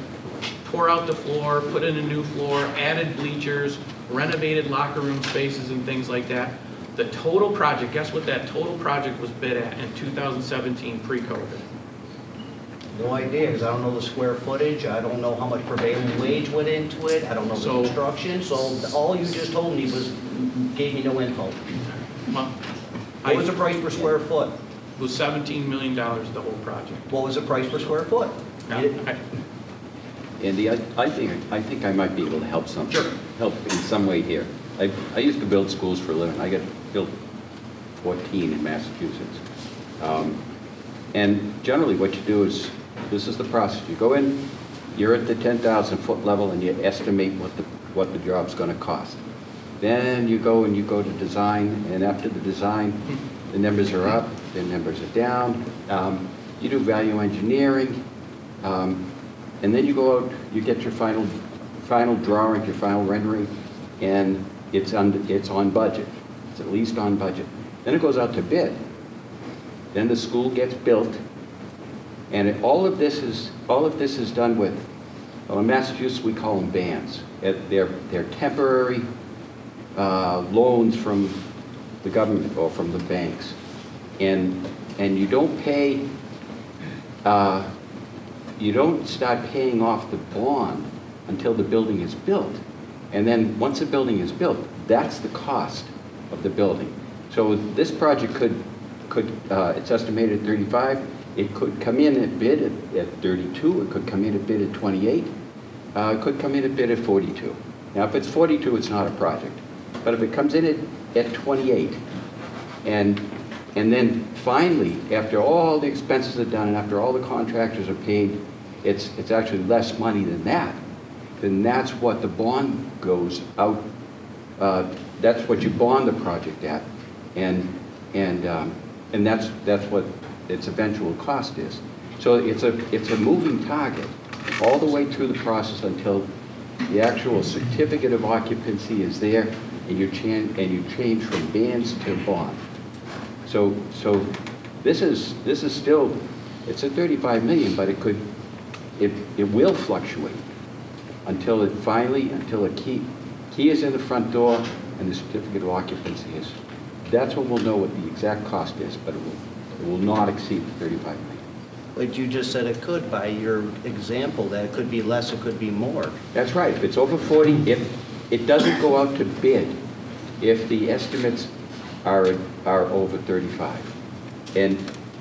tore out the floor, put in a new floor, added bleachers, renovated locker room spaces and things like that. The total project, guess what that total project was bid at in 2017 pre-COVID? No idea, because I don't know the square footage, I don't know how much prevailing wage went into it, I don't know the So- construction, so all you just told me gave me no info. Well, What was the it price per square foot? was $17 million, the whole project. What was the price per square foot? Now, Andy, I think I might be able to help Sure. help in some way here. I used to build schools for a living. I got built 14 in Massachusetts. And generally what you do is, this is the process. You go in, you're at the 10,000 foot level and you estimate what the job's gonna cost. Then you go to design, and after the design, the numbers are up, the numbers are down. You do value engineering, and then you go out, you get your final drawing, your final rendering, and it's on budget. It's at least on budget. Then it goes out to bid. Then the school gets built, and all of this is done with, well, in Massachusetts we call them bands. They're temporary loans from the government or from the banks, and you don't pay. You don't start paying off the bond until the building is built. And then once the building is built, that's the cost of the building. So this project could it's estimated at 35. It could come in at bid at 32. It could come in at bid at 28. It could come in at bid at 42. Now, if it's 42, it's not a project. But if it comes in at 28, and then finally, after all the expenses are done and after all the contractors are paid, it's actually less money than that, then that's what the bond goes out, that's what you bond the project at, and that's what its eventual cost is. So it's a moving target all the way through the process until the actual certificate of occupancy is there, and you change from bands to bond. So this is still, it's at 35 million, but it will fluctuate until a key is in the front door and the certificate of occupancy is. That's when we'll know what the exact cost is, but it will not exceed 35 million. But you just said it could by your example, that it could be less, it could be more. That's right. If it's over 40, if it doesn't go out to bid, if the estimates are over 35. And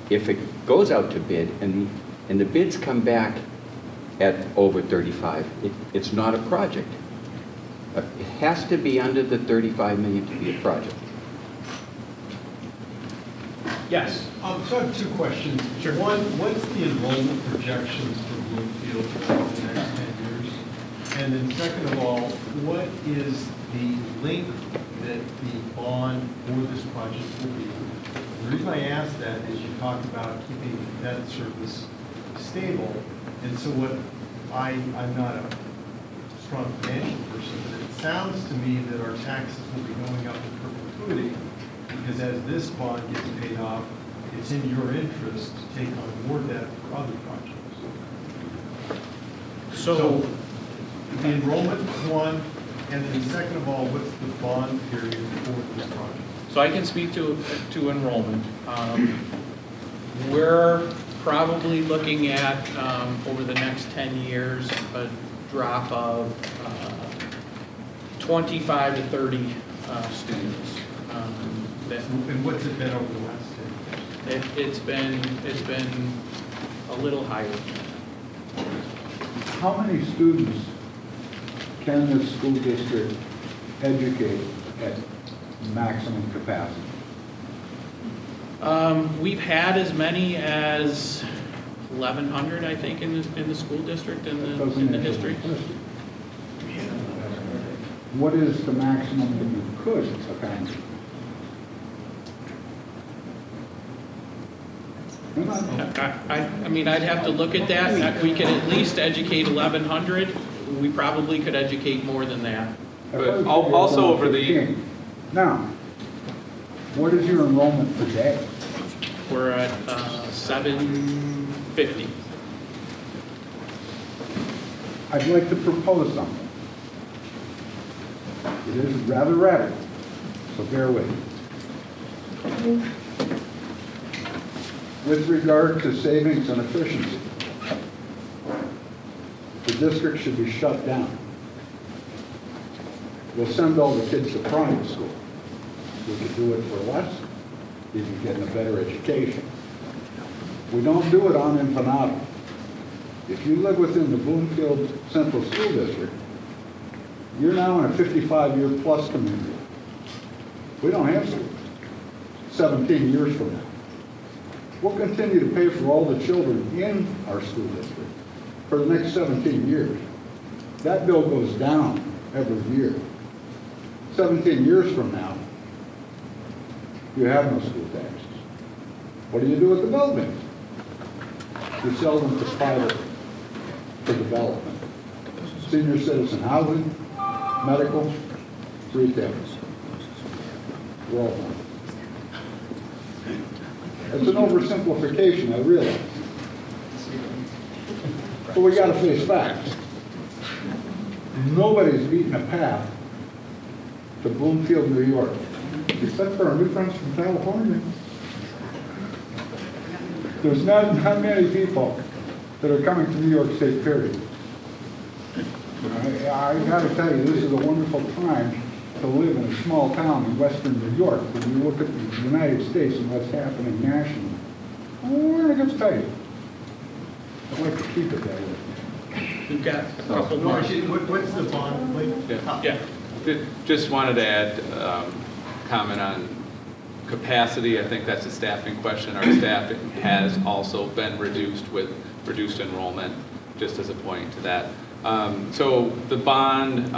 if it goes out to bid and the bids come back at over 35, it's not a project. It has to be under the 35 million to be a project. Yes. So I have 2 questions. Sure. One, what's the enrollment projections for Bloomfield for the next 10 years? And then second of all, what is the length that the bond for this project will be? The reason I ask that is you talked about keeping debt service stable. And so I'm not a strong financial person, but it sounds to me that our taxes will be going up in perpetuity because is as this bond gets paid off, it's in your interest to take on more debt for other projects. So, The enrollment is one, and then second of all, what's the bond period for this project? so I can speak to enrollment. We're probably looking at, over the next 10 years, a drop of 25 to 30 students. And what's it been over the last 10 years? It's been a little higher. How many students can this school district educate at maximum capacity? We've had as many as 1,100, I think, in the school district in the history. What is the maximum that you could accommodate? I mean, I'd have to look at that. We could at least educate 1,100. We probably could educate more than that. But also over the- Now, what is your enrollment today? We're at 750. I'd like to propose something. It is rather radical, so bear with me. With regard to savings and efficiency, the district should be shut down. We'll send all the kids to private school. We could do it for less, you can get a better education. We don't do it on infinitum. If you live within the Bloomfield Central School District, you're now in a 55-year plus community. We don't have to. 17 years from now. We'll continue to pay for all the children in our school district for the next 17 years. That bill goes down every year. 17 years from now, you have no school taxes. What do you do with the buildings? You sell them to private for development. Senior citizen housing, medical, retail. We're all done. It's an oversimplification, I realize. But we gotta face facts. Nobody's beaten a path to Bloomfield, New York, except for our new friends from California. There's not many people that are coming to New York State, period. I gotta tell you, this is a wonderful time to live in a small town in western New York. When you look at the United States and what's happening nationally, we're in a good space. I'd like to keep it that way. We've got a couple No, more. actually, what's the bond, like, Yeah. Just wanted to add comment on capacity. I think that's a staffing question. Our staff has also been reduced with reduced enrollment, just as a point to that. So the bond,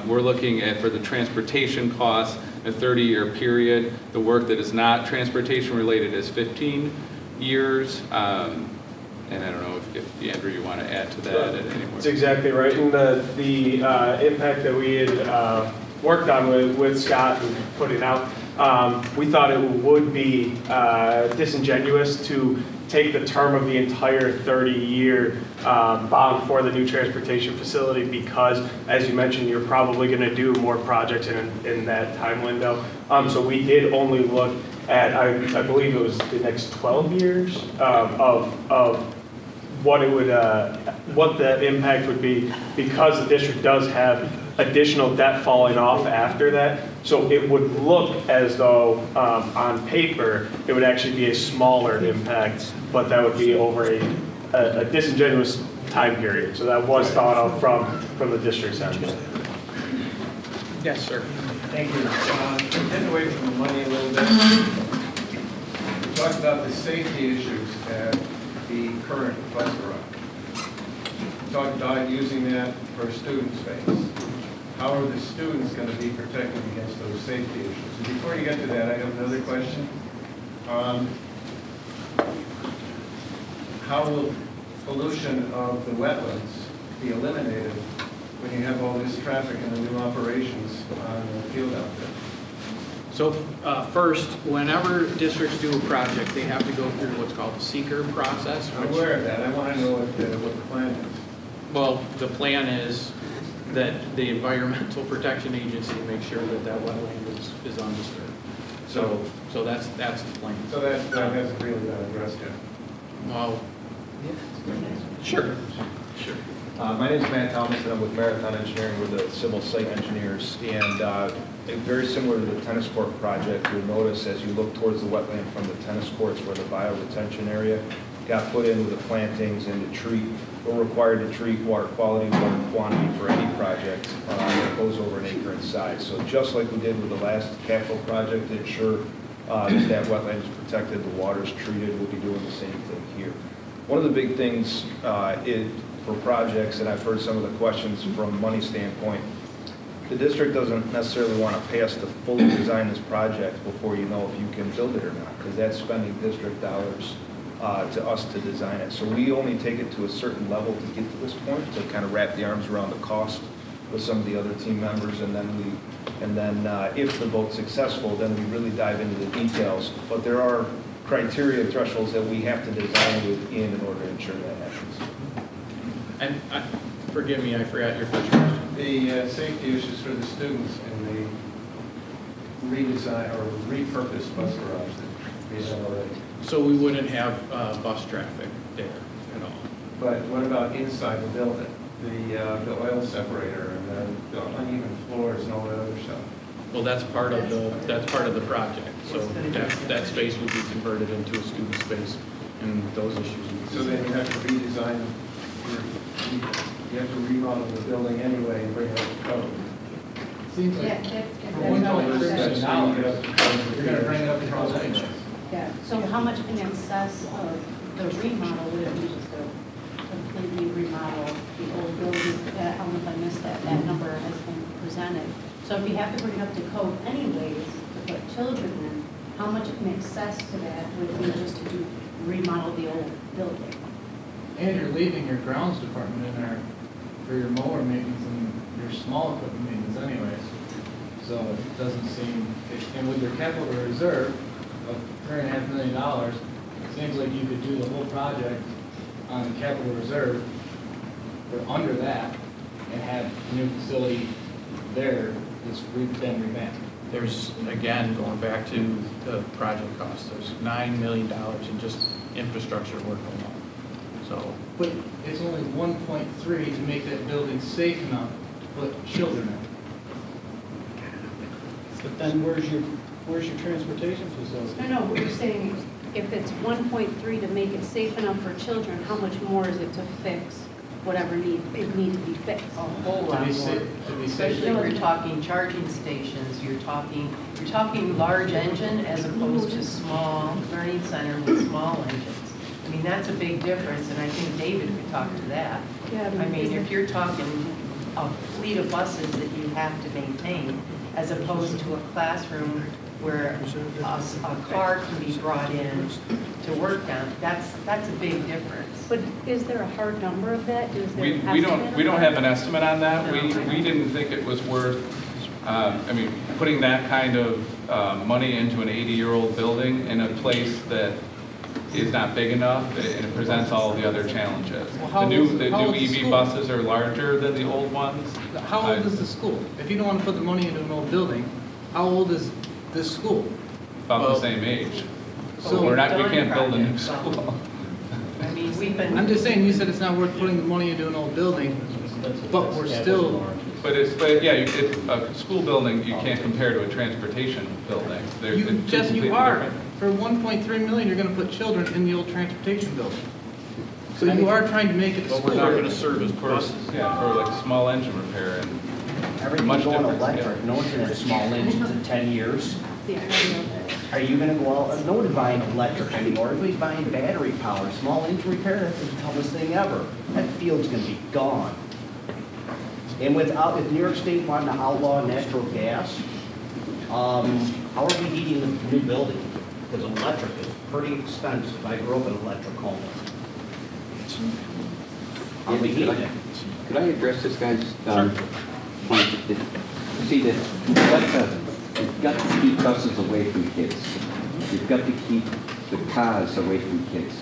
we're looking at for the transportation costs, a 30-year period. The work that is not transportation related is 15 years. And I don't know if Andrew, you want to add to that at any point. That's exactly right. And the impact that we had worked on with Scott and putting out, we thought it would be disingenuous to take the term of the entire 30-year bond for the new transportation facility because, as you mentioned, you're probably going to do more projects in that time window. So we did only look at, I believe it was the next 12 years of what it would, what the impact would be, because the district does have additional debt falling off after that. So it would look as though, on paper, it would actually be a smaller impact, but that would be over a disingenuous time period. So that was thought of from the district's end. Yes, sir. Thank you. Getting away from the money a little bit. We talked about the safety issues at the current bus garage. We talked about using that for student space. How are the students going to be protected against those safety issues? And before you get to that, I have another question. How will pollution of the wetlands be eliminated when you have all this traffic and the new operations on the field out there? So first, whenever districts do a project, they have to go through what's called the seeker process. I'm aware of that, I want to know what the plan is. Well, the plan is that the Environmental Protection Agency makes sure that that wetland is undisturbed. So that's the plan. So that hasn't really been addressed yet. Well, Sure. sure. My name is Matt Thomas, and I'm with Marathon Engineering. We're the civil site engineers. And very similar to the tennis court project, you'll notice as you look towards the wetland from the tennis courts where the bio-retention area got put in with the plantings and to treat, we're required to treat water quality, water quantity for any project that goes over an acre in size. So just like we did with the last capital project to ensure that wetland is protected, the water is treated, we'll be doing the same thing here. One of the big things for projects, and I've heard some of the questions from a money standpoint, the district doesn't necessarily want to pay us to fully design this project before you know if you can build it or not, because that's spending district dollars to us to design it. So we only take it to a certain level to get to this point, to kind of wrap the arms around the cost with some of the other team members, and then if the vote's successful, then we really dive into the details. But there are criteria thresholds that we have to design within in order to ensure that happens. And forgive me, I forgot your first question. The safety issues for the students in the redesign or repurposed bus garage that we have already. So we wouldn't have bus traffic there at all. But what about inside the building? The oil separator and the uneven floors and all that other stuff? Well, that's part of the project. So that space would be converted into a student space, and those issues would be. So then you have to redesign, you have to remodel the building anyway and bring it up to code. Seems like Yeah, for $1.3 million, you're gonna bring it up to code anyway. yeah. So how much in excess of the remodel would it be just to completely remodel the old building? I don't know if I missed that. That number has been presented. So if you have to bring it up to code anyways, to put children in, how much in excess to that would it be just to remodel the old building? And you're leaving your grounds department in there for your mower maintenance and your small equipment maintenance anyways. So it doesn't seem, and with your capital reserve of $3.5 million, it seems like you could do the whole project on the capital reserve for under that and have a new facility there that's been revamped. There's, again, going back to the project cost, there's $9 million in just infrastructure work alone. So, But it's only 1.3 to make that building safe enough to put children in. But then where's your transportation facility? No, what you're saying, if it's 1.3 to make it safe enough for children, how much more is it to fix whatever need to be fixed? A whole To lot be more, safe, especially if you're talking charging stations, you're talking large engine as opposed to small learning center with small engines. I mean, that's a big difference, and I think David could talk to that. Yeah, I mean, if you're talking a fleet of buses that you have to maintain, as opposed to a classroom where a car can be brought in to work on, that's a big difference. But is there a hard number of that? Is there We an estimate don't of have that? an estimate on that. No. We didn't think it was worth, putting that kind of money into an 80-year-old building in a place that is not big enough, and it presents all the other challenges. Well, how The old new is the EV school? buses are larger than the old ones. How old is the school? If you don't want to put the money into an old building, how old is this school? About Well, the same age. So So we done can't build a new projects, school. I mean, we've been. I'm just saying, you said it's not worth putting the money into an old building, but we're still, A school building, you can't compare to a transportation building. They're two completely you are. different. For 1.3 million, you're gonna put children in the old transportation building. So you are trying to make it a but school. we're not going to service buses. Yeah, for like small engine repair and Everything's Much going difference, electric, yeah. no one's gonna have small engines in 10 years. Yeah, I know that. Are you gonna go out, no one's buying electric anymore, everybody's buying battery power. Small engine repair, that's the toughest thing ever. That field's gonna be gone. And if New York State wanted to outlaw natural gas, how are we heating the new building? Because electric is pretty expensive. I grew up in an electric home. How are we heating it? Could I address this guy's point? See, that's You've got to keep buses away from kids. You've got to keep the cars away from kids.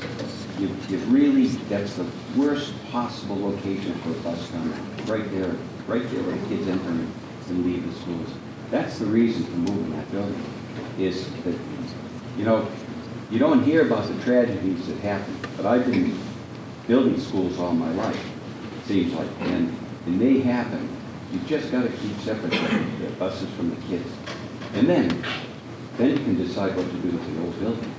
You really, that's the worst possible location for a bus coming, right there where the kids enter and leave the schools. That's the reason for moving that building, is that, you know, you don't hear about the tragedies that happen, but I've been building schools all my life, it seems like, and they happen. You've just got to keep separating the buses from the kids. And then you can decide what to do with the old building.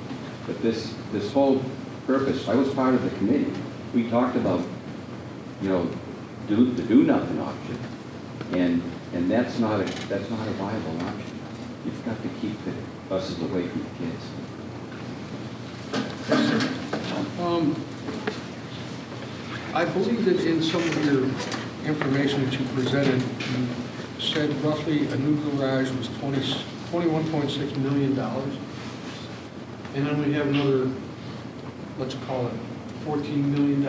But this whole purpose, I was part of the committee. We talked about, you know, the do nothing option. And that's not a viable option. You've got to keep the buses away from the kids. I believe that in some of your information that you presented, you said roughly a new garage was $21.6 million. And then we have another, let's call it $14 million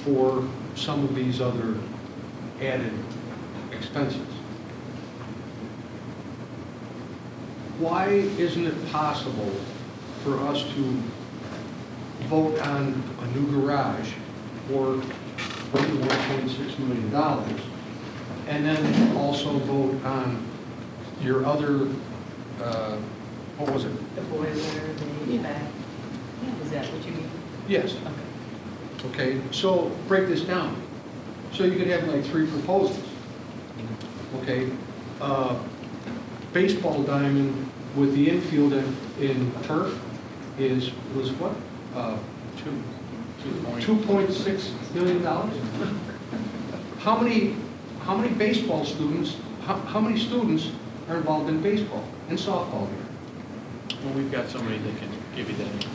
for some of these other added expenses. Why isn't it possible for us to vote on a new garage for $1.6 million and then also vote on your other, what was it? The boiler, the HVAC. Is that what you mean? Yes. Okay, so break this down. So you could have like 3 proposals. Okay, baseball diamond with the infield in turf was what? $2.6 million. How many baseball students? How many students are involved in baseball and softball here? Well, we've got somebody that can give you that answer.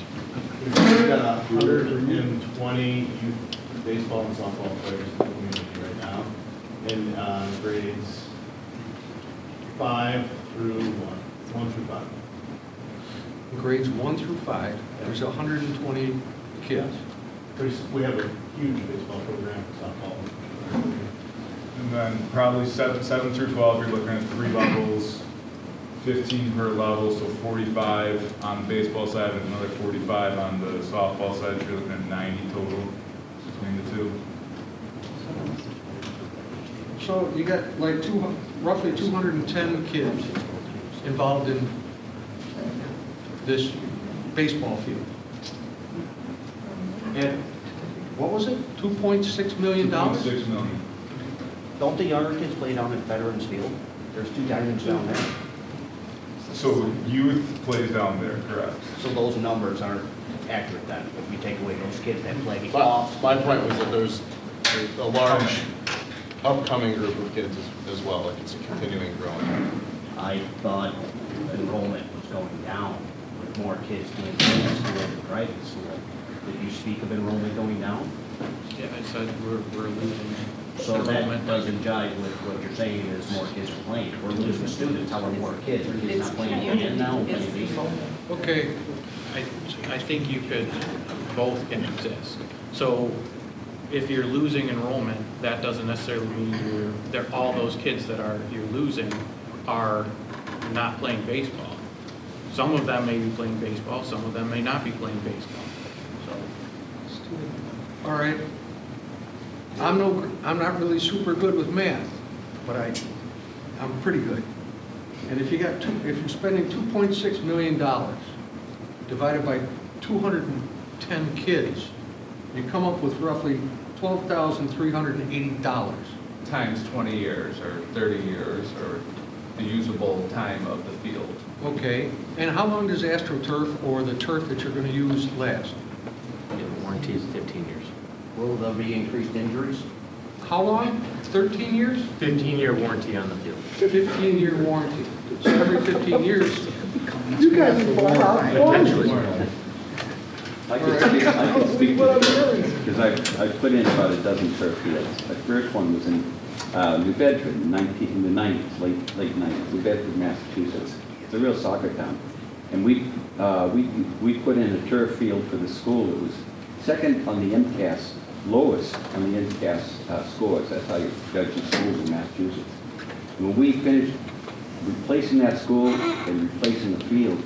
We've got 120 youth baseball and softball players in the community right now, in grades 5 through 1 through 5. Grades 1 through 5, there's 120 kids. We have a huge baseball program, softball. And then probably 7 through 12, you're looking at 3 levels, 15 per level, so 45 on the baseball side and another 45 on the softball side. So you're looking at 90 total between the two. So you got like roughly 210 kids involved in this baseball field. And what was it? $2.6 million? $2.6 million. Don't the younger kids play down at Veterans Field? There's 2 diamonds down there. So youth plays down there, correct? So those numbers aren't accurate then, if we take away those kids that play But off. my point was that there's a large upcoming group of kids as well, like it's continuing growing. I thought enrollment was going down with more kids doing public school than private school. Did you speak of enrollment going down? Yeah, I said we're losing. So that doesn't jive with what you're saying is more kids are playing. We're losing students, how are more kids? Are kids not playing band now, playing baseball? Okay, I think you could, both can exist. So if you're losing enrollment, that doesn't necessarily mean all those kids that you're losing are not playing baseball. Some of them may be playing baseball, some of them may not be playing baseball. all right. I'm not really super good with math, but I'm pretty good. And if you're spending $2.6 million divided by 210 kids, you come up with roughly $12,380. Times 20 years or 30 years or the usable time of the field. Okay, and how long does AstroTurf or the turf that you're going to use last? The warranty is 15 years. Will there be increased injuries? How long? 13 years? 15-year warranty on the field. 15-year warranty. So every 15 years. You guys are far out. Potentially. I can speak to this, because I put in about a dozen turf fields. My first one was in New Bedford in the 90s, late 90s, New Bedford, Massachusetts. It's a real soccer town. And we put in a turf field for the school. It was second on the MCAS, lowest on the MCAS scores. That's how you judge the schools in Massachusetts. And when we finished replacing that school and replacing the field,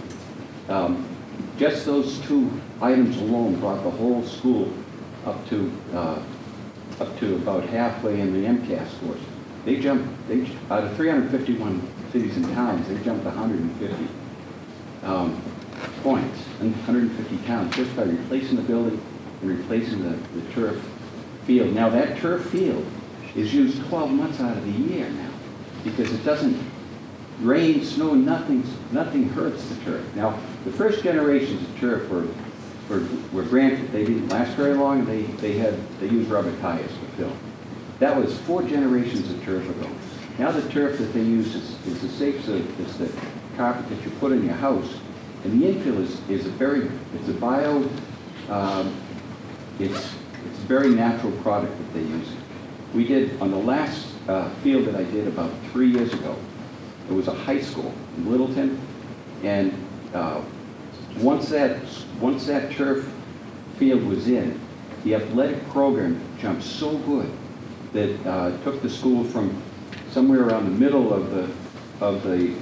just those two items alone brought the whole school up to about halfway in the MCAS scores. Out of 351 cities and towns, they jumped 150 points, and 150 towns, just by replacing the building and replacing the turf field. Now, that turf field is used 12 months out of the year now, because it doesn't rain, snow, nothing hurts the turf. Now, the first generations of turf were granted. They didn't last very long. They used rubber tires to fill. That was 4 generations of turf ago. Now the turf that they use is the safe, it's the carpet that you put in your house. And the infill is a very very natural product that they use. We did, on the last field that I did about 3 years ago, it was a high school in Littleton, and once that turf field was in, the athletic program jumped so good that took the school from somewhere around the middle of the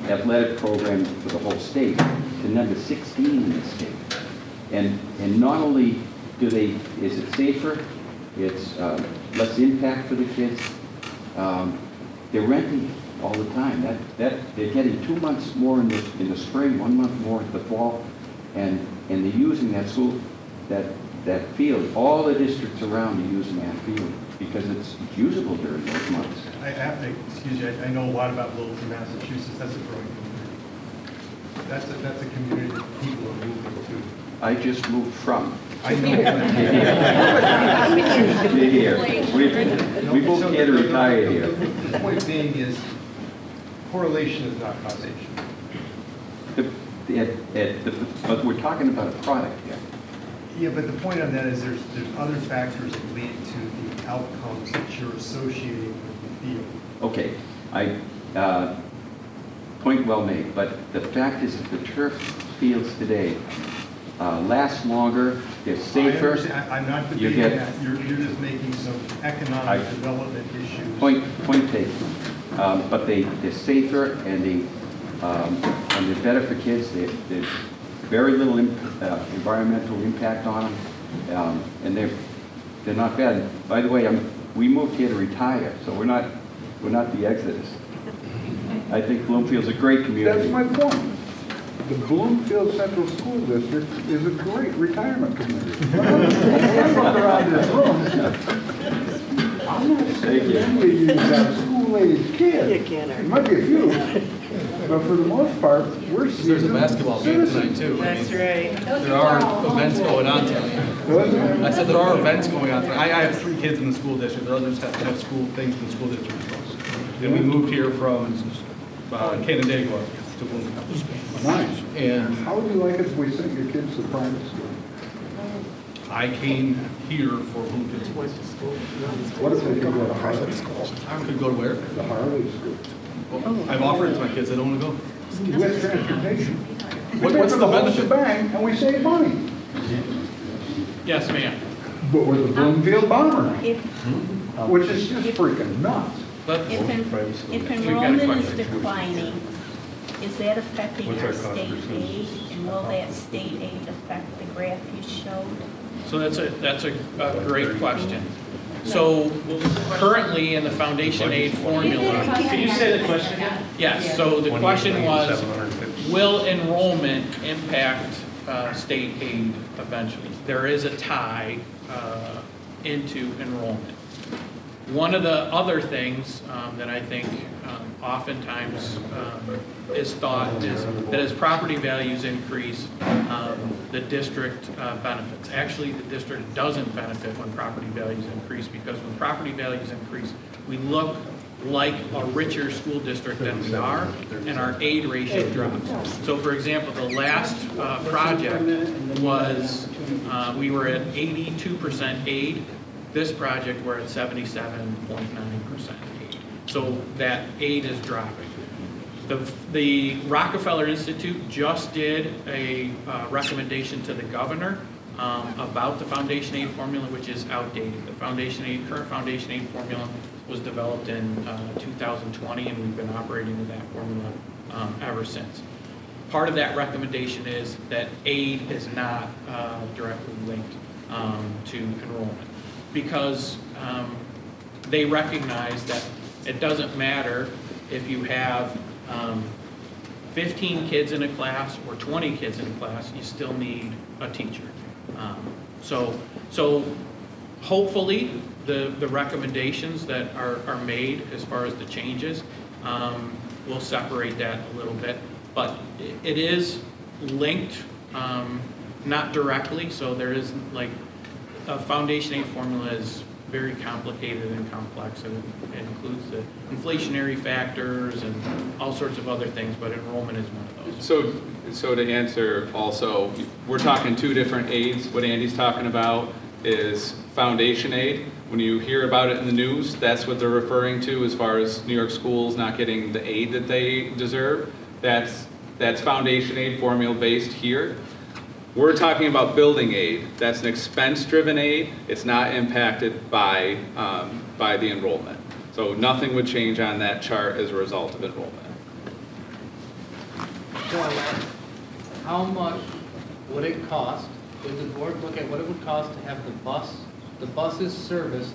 athletic program for the whole state to number 16 in the state. And not only is it safer, it's less impact for the kids. They're renting all the time. They're getting 2 months more in the spring, 1 month more in the fall, and they're using that school, that field. All the districts around are using that field because it's usable during those months. I have to, excuse you, I know a lot about Littleton, Massachusetts. That's a growing community. That's a community that people are moving to. I just moved from. I know. You're here. We both here to retire here. The point being is, correlation is not causation. But we're talking about a product here. Yeah, but the point on that is there's other factors that lead to the outcomes that you're associating with the field. Okay, point well made, but the fact is that the turf fields today last longer, they're safer. I'm not debating that. You're just making some economic development issues. Point taken. But they're safer and they're better for kids. There's very little environmental impact on them, and they're not bad. By the way, we moved here to retire, so we're not the Exodus. I think Bloomfield's a great community. That's my point. The Bloomfield Central School District is a great retirement community. I'm not around this room. I'm not saying any of you got school-aged kids. There might be a few, but for the most part, we're seasoned There's a basketball game tonight, too. That's right. There are events going on tonight. I said there are events going on tonight. I have 3 kids in the school district. The others have school things in the school district. And we moved here from Canandaigua to Bloomfield. Nice. And how would you like it if we sent your kids to private school? I came here for Bloomfield School. What if they could go to Harley? I could go to where? The Harley School. Well, I've offered it to my kids. They don't want to go. With transportation. What's the benefit? Bang, and we save money. Yes, ma'am. But we're the Bloomfield Bombers, which is just freaking nuts. If enrollment is declining, is that affecting our state aid? And will that state aid affect the graph you showed? So that's a great question. So currently in the foundation aid formula. Can you say the question again? Yes, so the question was, will enrollment impact state aid eventually? There is a tie into enrollment. One of the other things that I think oftentimes is thought is that as property values increase, the district benefits. Actually, the district doesn't benefit when property values increase, because when property values increase, we look like a richer school district than we are, and our aid ratio drops. So for example, the last project was, we were at 82% aid. This project, we're at 77.9% aid. So that aid is dropping. The Rockefeller Institute just did a recommendation to the governor about the foundation aid formula, which is outdated. The current foundation aid formula was developed in 2020, and we've been operating with that formula ever since. Part of that recommendation is that aid is not directly linked to enrollment, because they recognize that it doesn't matter if you have 15 kids in a class or 20 kids in a class, you still need a teacher. So hopefully the recommendations that are made as far as the changes will separate that a little bit. But it is linked, not directly, so there is like a foundation aid formula is very complicated and complex, and it includes the inflationary factors and all sorts of other things, but enrollment is one of those. So to answer also, we're talking two different aids. What Andy's talking about is foundation aid. When you hear about it in the news, that's what they're referring to as far as New York schools not getting the aid that they deserve. That's foundation aid formula based here. We're talking about building aid. That's an expense-driven aid. It's not impacted by the enrollment. So nothing would change on that chart as a result of enrollment. So how much would it cost, did the board look at what it would cost to have the buses serviced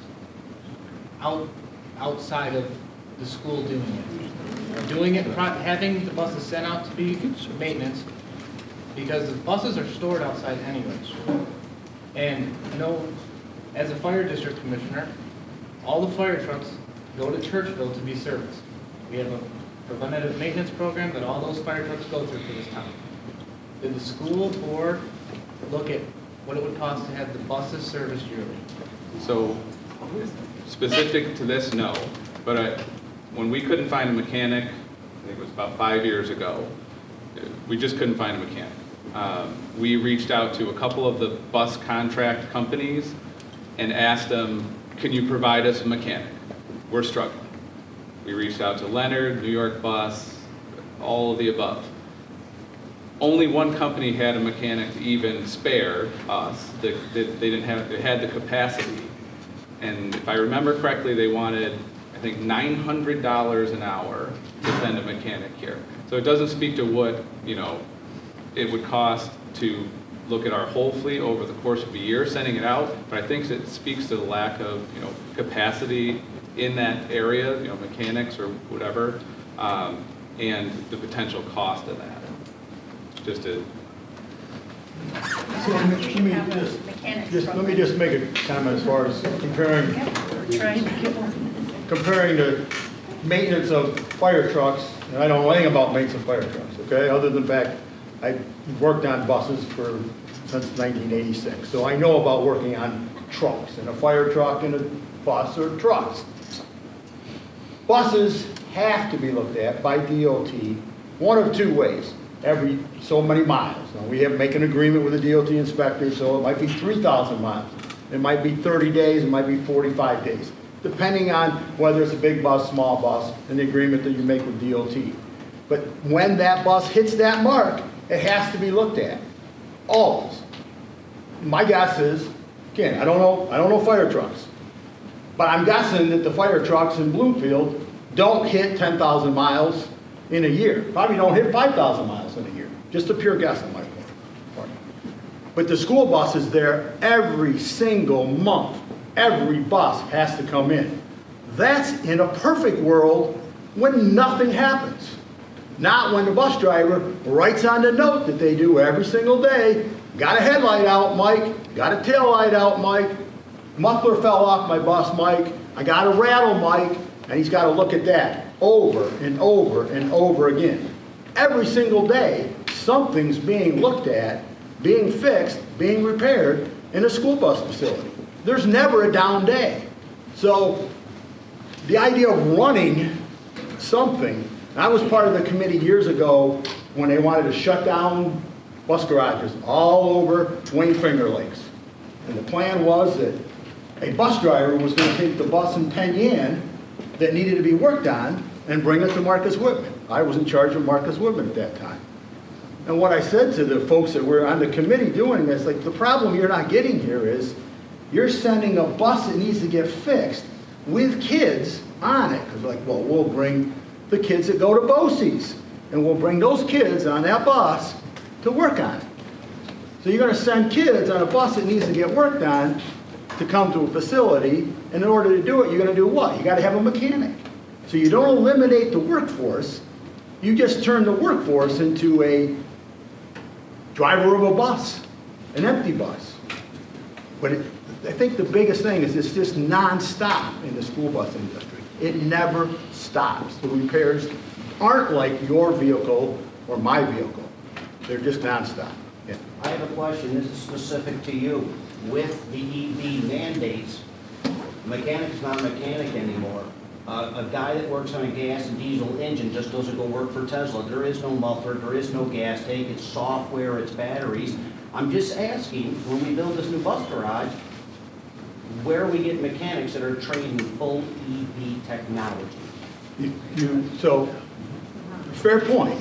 outside of the school doing it? Having the buses sent out to be maintenance, because the buses are stored outside anyways. And as a fire district commissioner, all the fire trucks go to Churchville to be serviced. We have a preventative maintenance program that all those fire trucks go through for this town. Did the school board look at what it would cost to have the buses serviced yearly? So specific to this, no. But when we couldn't find a mechanic, I think it was about 5 years ago, we just couldn't find a mechanic. We reached out to a couple of the bus contract companies and asked them, can you provide us a mechanic? We're struggling. We reached out to Leonard, New York Bus, all of the above. Only one company had a mechanic to even spare us. They had the capacity. And if I remember correctly, they wanted, I think, $900 an hour to send a mechanic here. So it doesn't speak to what, it would cost to look at our whole fleet over the course of a year, sending it out, but I think it speaks to the lack of, capacity in that area, mechanics or whatever, and the potential cost of that. Let me just make a comment as far as comparing the maintenance of fire trucks, and I don't know anything about maintenance of fire trucks, okay? Other than the fact I worked on buses since 1986, so I know about working on trucks, and a fire truck and a bus or trucks. Buses have to be looked at by DOT one of two ways, every so many miles. Now, we make an agreement with the DOT inspector, so it might be 3,000 miles. It might be 30 days, it might be 45 days, depending on whether it's a big bus, small bus, and the agreement that you make with DOT. But when that bus hits that mark, it has to be looked at, always. My guess is, again, I don't know fire trucks, but I'm guessing that the fire trucks in Bloomfield don't hit 10,000 miles in a year. Probably don't hit 5,000 miles in a year. Just a pure guess on my part. But the school bus is there every single month. Every bus has to come in. That's in a perfect world when nothing happens. Not when the bus driver writes on the note that they do every single day, got a headlight out, Mike, got a tail light out, Mike, muffler fell off my bus, Mike, I got a rattle, Mike, and he's got to look at that over and over and over again. Every single day, something's being looked at, being fixed, being repaired in a school bus facility. There's never a down day. So the idea of running something, I was part of the committee years ago when they wanted to shut down bus garages all over Wayne Finger Lakes. And the plan was that a bus driver was going to take the bus in Penn that needed to be worked on and bring it to Marcus Whitman. I was in charge of Marcus Whitman at that time. And what I said to the folks that were on the committee doing this, like, the problem you're not getting here is you're sending a bus that needs to get fixed with kids on it. Because like, well, we'll bring the kids that go to BOCES, and we'll bring those kids on that bus to work on it. So you're going to send kids on a bus that needs to get worked on to come to a facility, and in order to do it, you're going to do what? You got to have a mechanic. So you don't eliminate the workforce, you just turn the workforce into a driver of a bus, an empty bus. But I think the biggest thing is it's just nonstop in the school bus industry. It never stops. The repairs aren't like your vehicle or my vehicle. They're just nonstop. Yeah. I have a question, this is specific to you. With the EV mandates, a mechanic's not a mechanic anymore. A guy that works on a gas and diesel engine just doesn't go work for Tesla. There is no muffler, there is no gas tank, it's software, it's batteries. I'm just asking, when we build this new bus garage, where we get mechanics that are trained in full EV technology? So, fair point.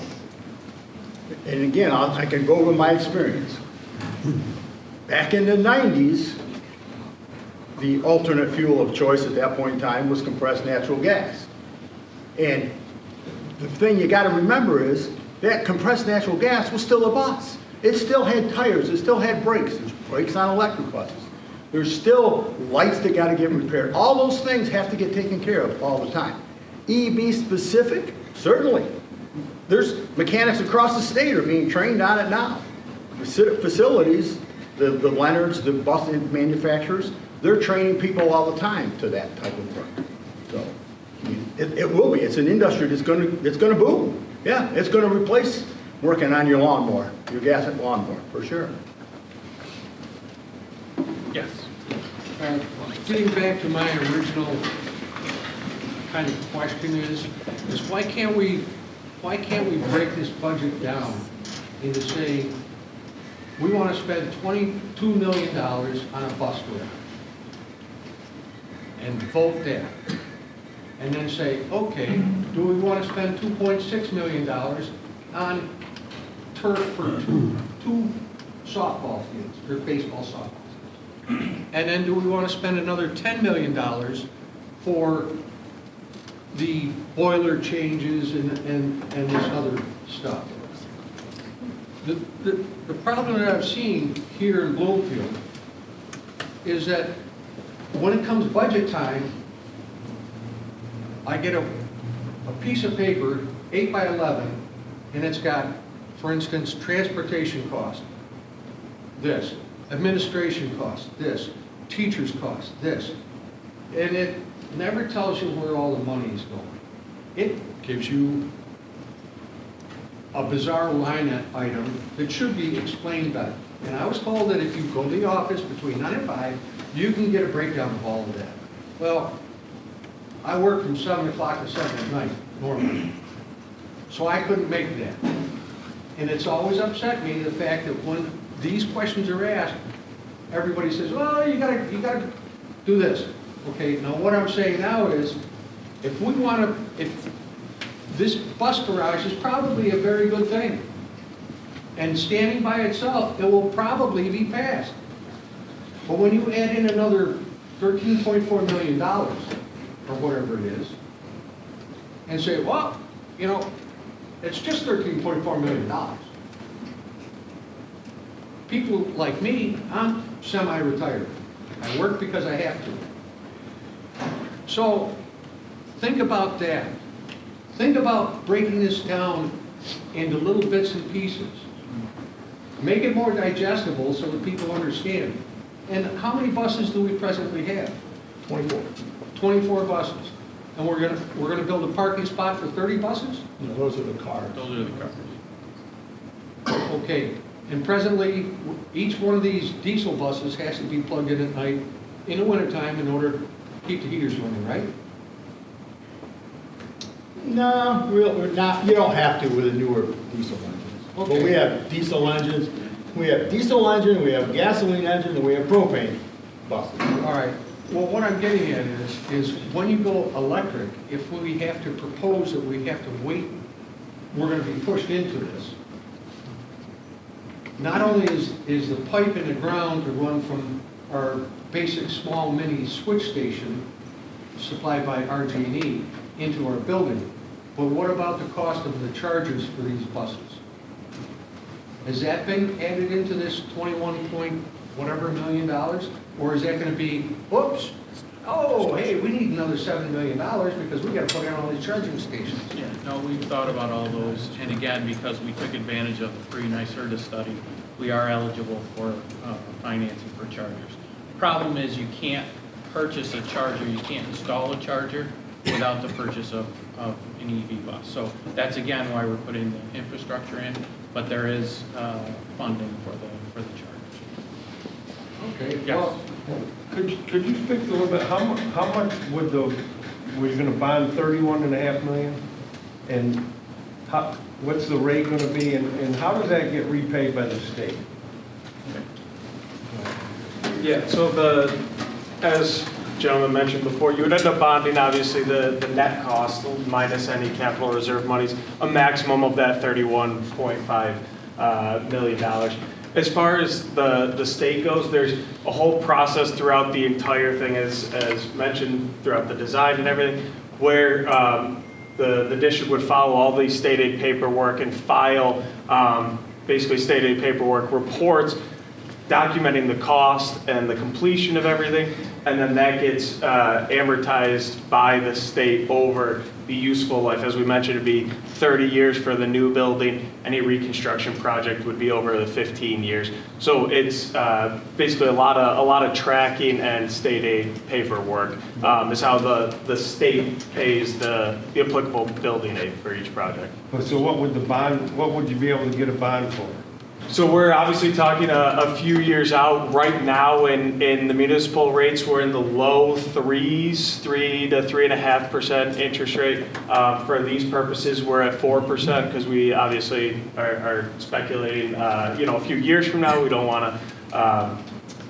And again, I can go over my experience. Back in the 90s, the alternate fuel of choice at that point in time was compressed natural gas. And the thing you got to remember is that compressed natural gas was still a bus. It still had tires, it still had brakes. There's brakes on electric buses. There's still lights that got to get repaired. All those things have to get taken care of all the time. EV specific, certainly. There's mechanics across the state are being trained on it now. Facilities, the Leonards, the bus manufacturers, they're training people all the time to that type of work. So it will be. It's an industry that's going to boom. Yeah, it's going to replace working on your lawnmower, your gas lawnmower, for sure. Yes. Getting back to my original kind of question is why can't we break this budget down into saying we want to spend $22 million on a bus garage and vote that, and then say, okay, do we want to spend $2.6 million on turf for two softball fields, or baseball softball fields? And then do we want to spend another $10 million for the boiler changes and this other stuff? The problem that I've seen here in Bloomfield is that when it comes budget time, I get a piece of paper, 8 by 11, and it's got, for instance, transportation cost, this, administration cost, this, teachers cost, this. And it never tells you where all the money is going. It gives you a bizarre line item that should be explained better. And I was told that if you go to the office between 9 and 5, you can get a breakdown of all of that. Well, I work from 7 o'clock to 7 at night, normally. So I couldn't make that. And it's always upset me, the fact that when these questions are asked, everybody says, oh, you gotta do this. Okay, now what I'm saying now is, if this bus garage is probably a very good thing. And standing by itself, it will probably be passed. But when you add in another $13.4 million, or whatever it is, and say, well, you know, it's just $13.4 million. People like me, I'm semi-retired. I work because I have to. So think about that. Think about breaking this down into little bits and pieces. Make it more digestible so that people understand. And how many buses do we presently have? 24. 24 buses. And we're gonna build a parking spot for 30 buses? No, those are the cars. Those are the cars. Okay. And presently, each one of these diesel buses has to be plugged in at night in the wintertime in order to keep the heaters running, right? No, we're not. You don't have to with the newer diesel engines. Okay. But we have diesel engines. We have diesel engine, we have gasoline engine, and we have propane buses. All right. Well, what I'm getting at is when you go electric, if we have to propose that we have to wait, we're going to be pushed into this. not only is the pipe in the ground to run from our basic small mini switch station supplied by RG&E into our building, but what about the cost of the chargers for these buses? Has that been added into this 21 point whatever million dollars? Or is that going to be, oops, oh, hey, we need another $7 million because we got to put in all these charging stations? Yeah, no, we've thought about all those, and again, because we took advantage of the free NYSERDA study, we are eligible for financing for chargers. Problem is, you can't purchase a charger, you can't install a charger without the purchase of an EV bus. So that's again why we're putting the infrastructure in, but there is funding for the chargers. Okay, Yes. well, could you speak a little bit, how much would we're gonna bond 31.5 million? And what's the rate gonna be, and how does that get repaid by the state? Yeah, so as gentleman mentioned before, you would end up bonding, obviously, the net cost minus any capital reserve monies, a maximum of that $31.5 million. As far as the state goes, there's a whole process throughout the entire thing, as mentioned throughout the design and everything, where the district would follow all the state aid paperwork and file basically state aid paperwork reports documenting the cost and the completion of everything, and then that gets amortized by the state over the useful life. As we mentioned, it'd be 30 years for the new building. Any reconstruction project would be over the 15 years. So it's basically a lot of tracking and state aid paperwork is how the state pays the applicable building aid for each project. So what would you be able to get a bond for? So we're obviously talking a few years out. Right now in the municipal rates, we're in the low 3s, 3 to 3.5% interest rate. For these purposes, we're at 4% because we obviously are speculating, a few years from now, we don't want to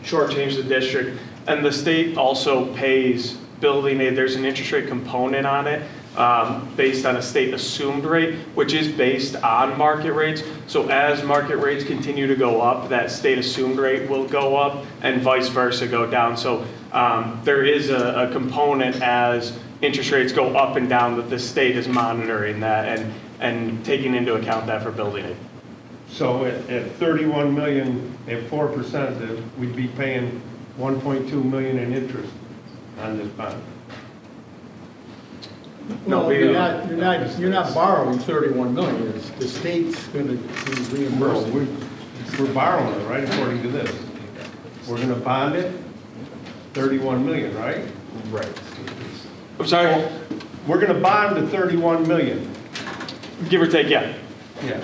shortchange the district. And the state also pays building aid. There's an interest rate component on it. Based on a state assumed rate, which is based on market rates. So as market rates continue to go up, that state assumed rate will go up and vice versa go down. So there is a component as interest rates go up and down that the state is monitoring that and taking into account that for building aid. So at 31 million at 4%, we'd be paying 1.2 million in interest on this bond. No, Well, you're not borrowing 31 million. The state's going to reimburse it. We're borrowing it, right, according to this. We're going to bond it, 31 million, right? Right. I'm sorry? We're going to bond the 31 million. Give or take, yeah. Yeah.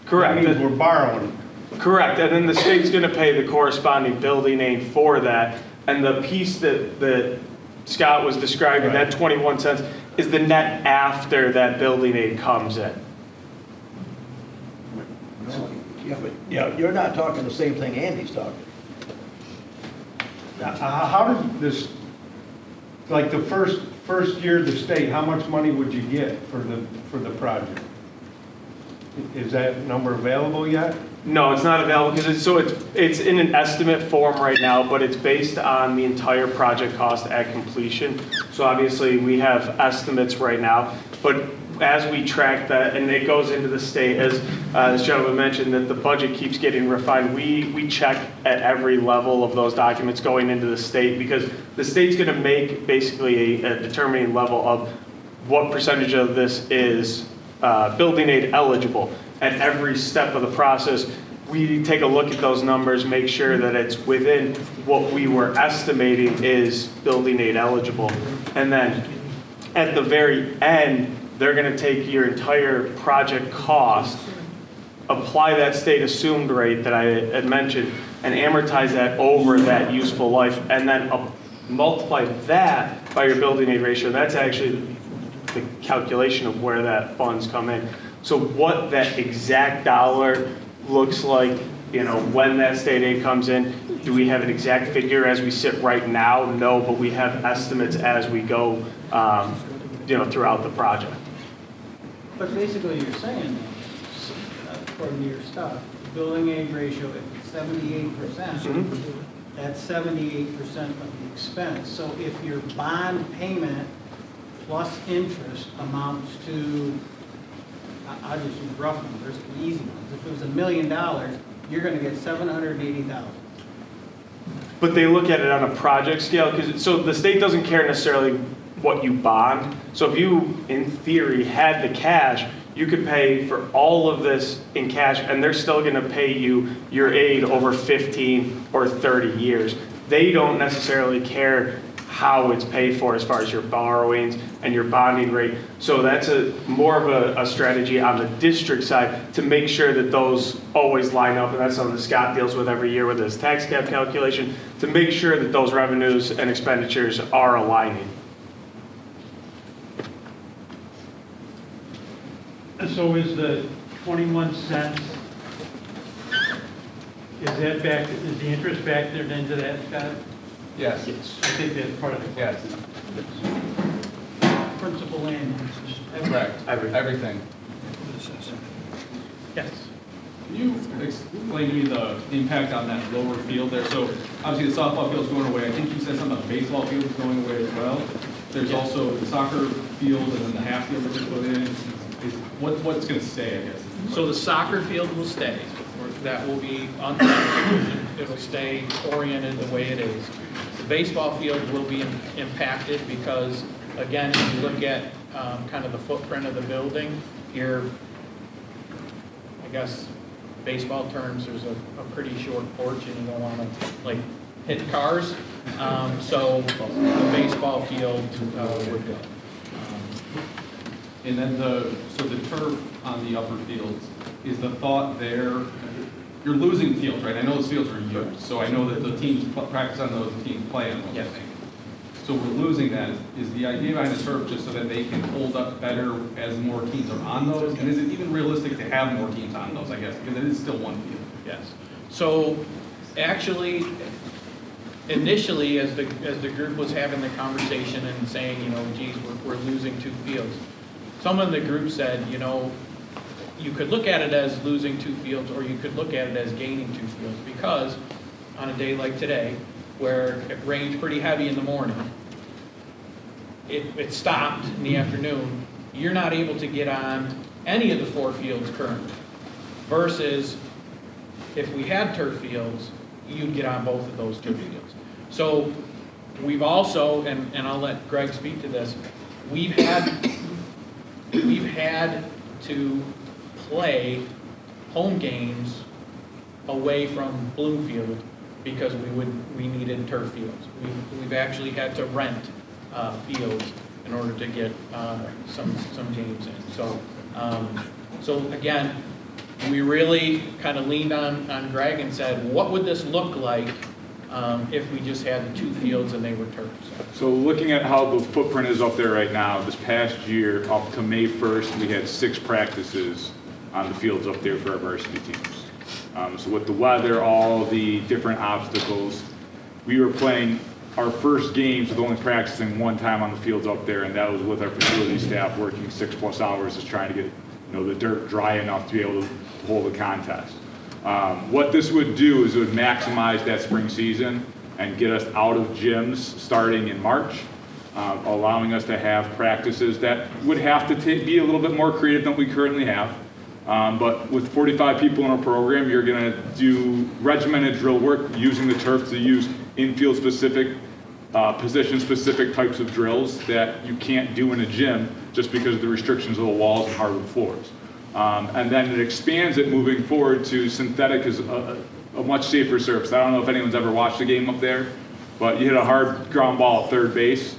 Correct. That means we're borrowing. Correct, and then the state's gonna pay the corresponding building aid for that. And the piece that Scott was describing, that 21 cents, is the net after that building aid comes in. Yeah, but you're not talking the same thing Andy's talking. Now, how does this, like the first year of the state, how much money would you get for the project? Is that number available yet? No, it's not available because it's in an estimate form right now, but it's based on the entire project cost at completion. So obviously we have estimates right now, but as we track that, and it goes into the state, as this gentleman mentioned, that the budget keeps getting refined, we check at every level of those documents going into the state, because the state's going to make basically a determining level of what percentage of this is building aid eligible. At every step of the process, we take a look at those numbers, make sure that it's within what we were estimating is building aid eligible. And then at the very end, they're going to take your entire project cost, apply that state assumed rate that I had mentioned, and amortize that over that useful life, and then multiply that by your building aid ratio. That's actually the calculation of where that funds come in. So what that exact dollar looks like, when that state aid comes in, do we have an exact figure as we sit right now? No, but we have estimates as we go, throughout the project. But basically you're saying, according to your stuff, building age ratio at 78%, that's 78% of the expense. So if your bond payment plus interest amounts to, I'll just use rough numbers, the easy ones. If it was $1 million, you're gonna get $780,000. But they look at it on a project scale, so the state doesn't care necessarily what you bond. So if you, in theory, had the cash, you could pay for all of this in cash, and they're still gonna pay you your aid over 15 or 30 years. They don't necessarily care how it's paid for as far as your borrowings and your bonding rate. So that's more of a strategy on the district side to make sure that those always line up, and that's something that Scott deals with every year with his tax cap calculation, to make sure that those revenues and expenditures are aligning. So is the 21 cents, is the interest factored into that, Scott? Yes. I think that's part of it. Yes. Principal and interest. Correct. Everything. Yes. Can you explain to me the impact on that lower field there? So obviously the softball field's going away. I think you said something about the baseball field is going away as well. There's also the soccer field and then the half field that you put in. What's going to stay, I guess? So the soccer field will stay. That will be untouched. It'll stay oriented the way it is. The baseball field will be impacted because, again, if you look at kind of the footprint of the building, here, I guess, baseball terms, there's a pretty short porch and you don't want to, like, hit cars. So the baseball field would go. And then the turf on the upper fields, is the thought there, you're losing fields, right? I know those fields are used, so I know that the teams practice on those, the teams play on those, Yes. I think. So we're losing that. Is the idea behind the turf just so that they can hold up better as more teams are on those? And is it even realistic to have more teams on those, I guess, because it is still one field? Yes. So actually, initially, as the group was having the conversation and saying, you know, geez, we're losing 2 fields, some of the group said, you know, you could look at it as losing 2 fields or you could look at it as gaining 2 fields, because on a day like today, where it rained pretty heavy in the morning, it stopped in the afternoon, you're not able to get on any of the 4 fields currently, versus if we had turf fields, you'd get on both of those turf fields. So we've also, and I'll let Greg speak to this, we've had to play home games away from Bloomfield because we needed turf fields. We've actually had to rent fields in order to get some games in. So again, we really kind of leaned on Greg and said, what would this look like if we just had the 2 fields and they were turfs? So looking at how the footprint is up there right now, this past year, up to May 1st, we had 6 practices on the fields up there for our varsity teams. So with the weather, all the different obstacles, we were playing our first games with only practicing 1 time on the fields up there, and that was with our facility staff working 6+ hours just trying to get the dirt dry enough to be able to hold a contest. What this would do is it would maximize that spring season and get us out of gyms starting in March, allowing us to have practices that would have to be a little bit more creative than we currently have. But with 45 people in a program, you're going to do regimented drill work using the turf to use infield specific, position specific types of drills that you can't do in a gym just because of the restrictions of the walls and hardwood floors. And then it expands it moving forward to synthetic is a much safer surface. I don't know if anyone's ever watched a game up there, but you hit a hard ground ball at third base,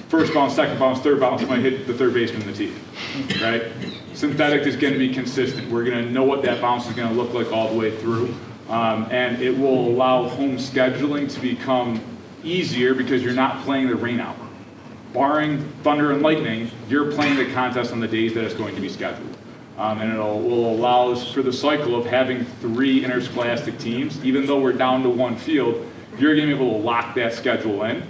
first bounce, second bounce, third bounce, might hit the third baseman in the teeth, right? Synthetic is going to be consistent. We're going to know what that bounce is going to look like all the way through. And it will allow home scheduling to become easier because you're not playing the rain hour. Barring thunder and lightning, you're playing the contest on the days that it's going to be scheduled. And it will allow us for the cycle of having 3 interscholastic teams. Even though we're down to 1 field, you're going to be able to lock that schedule in.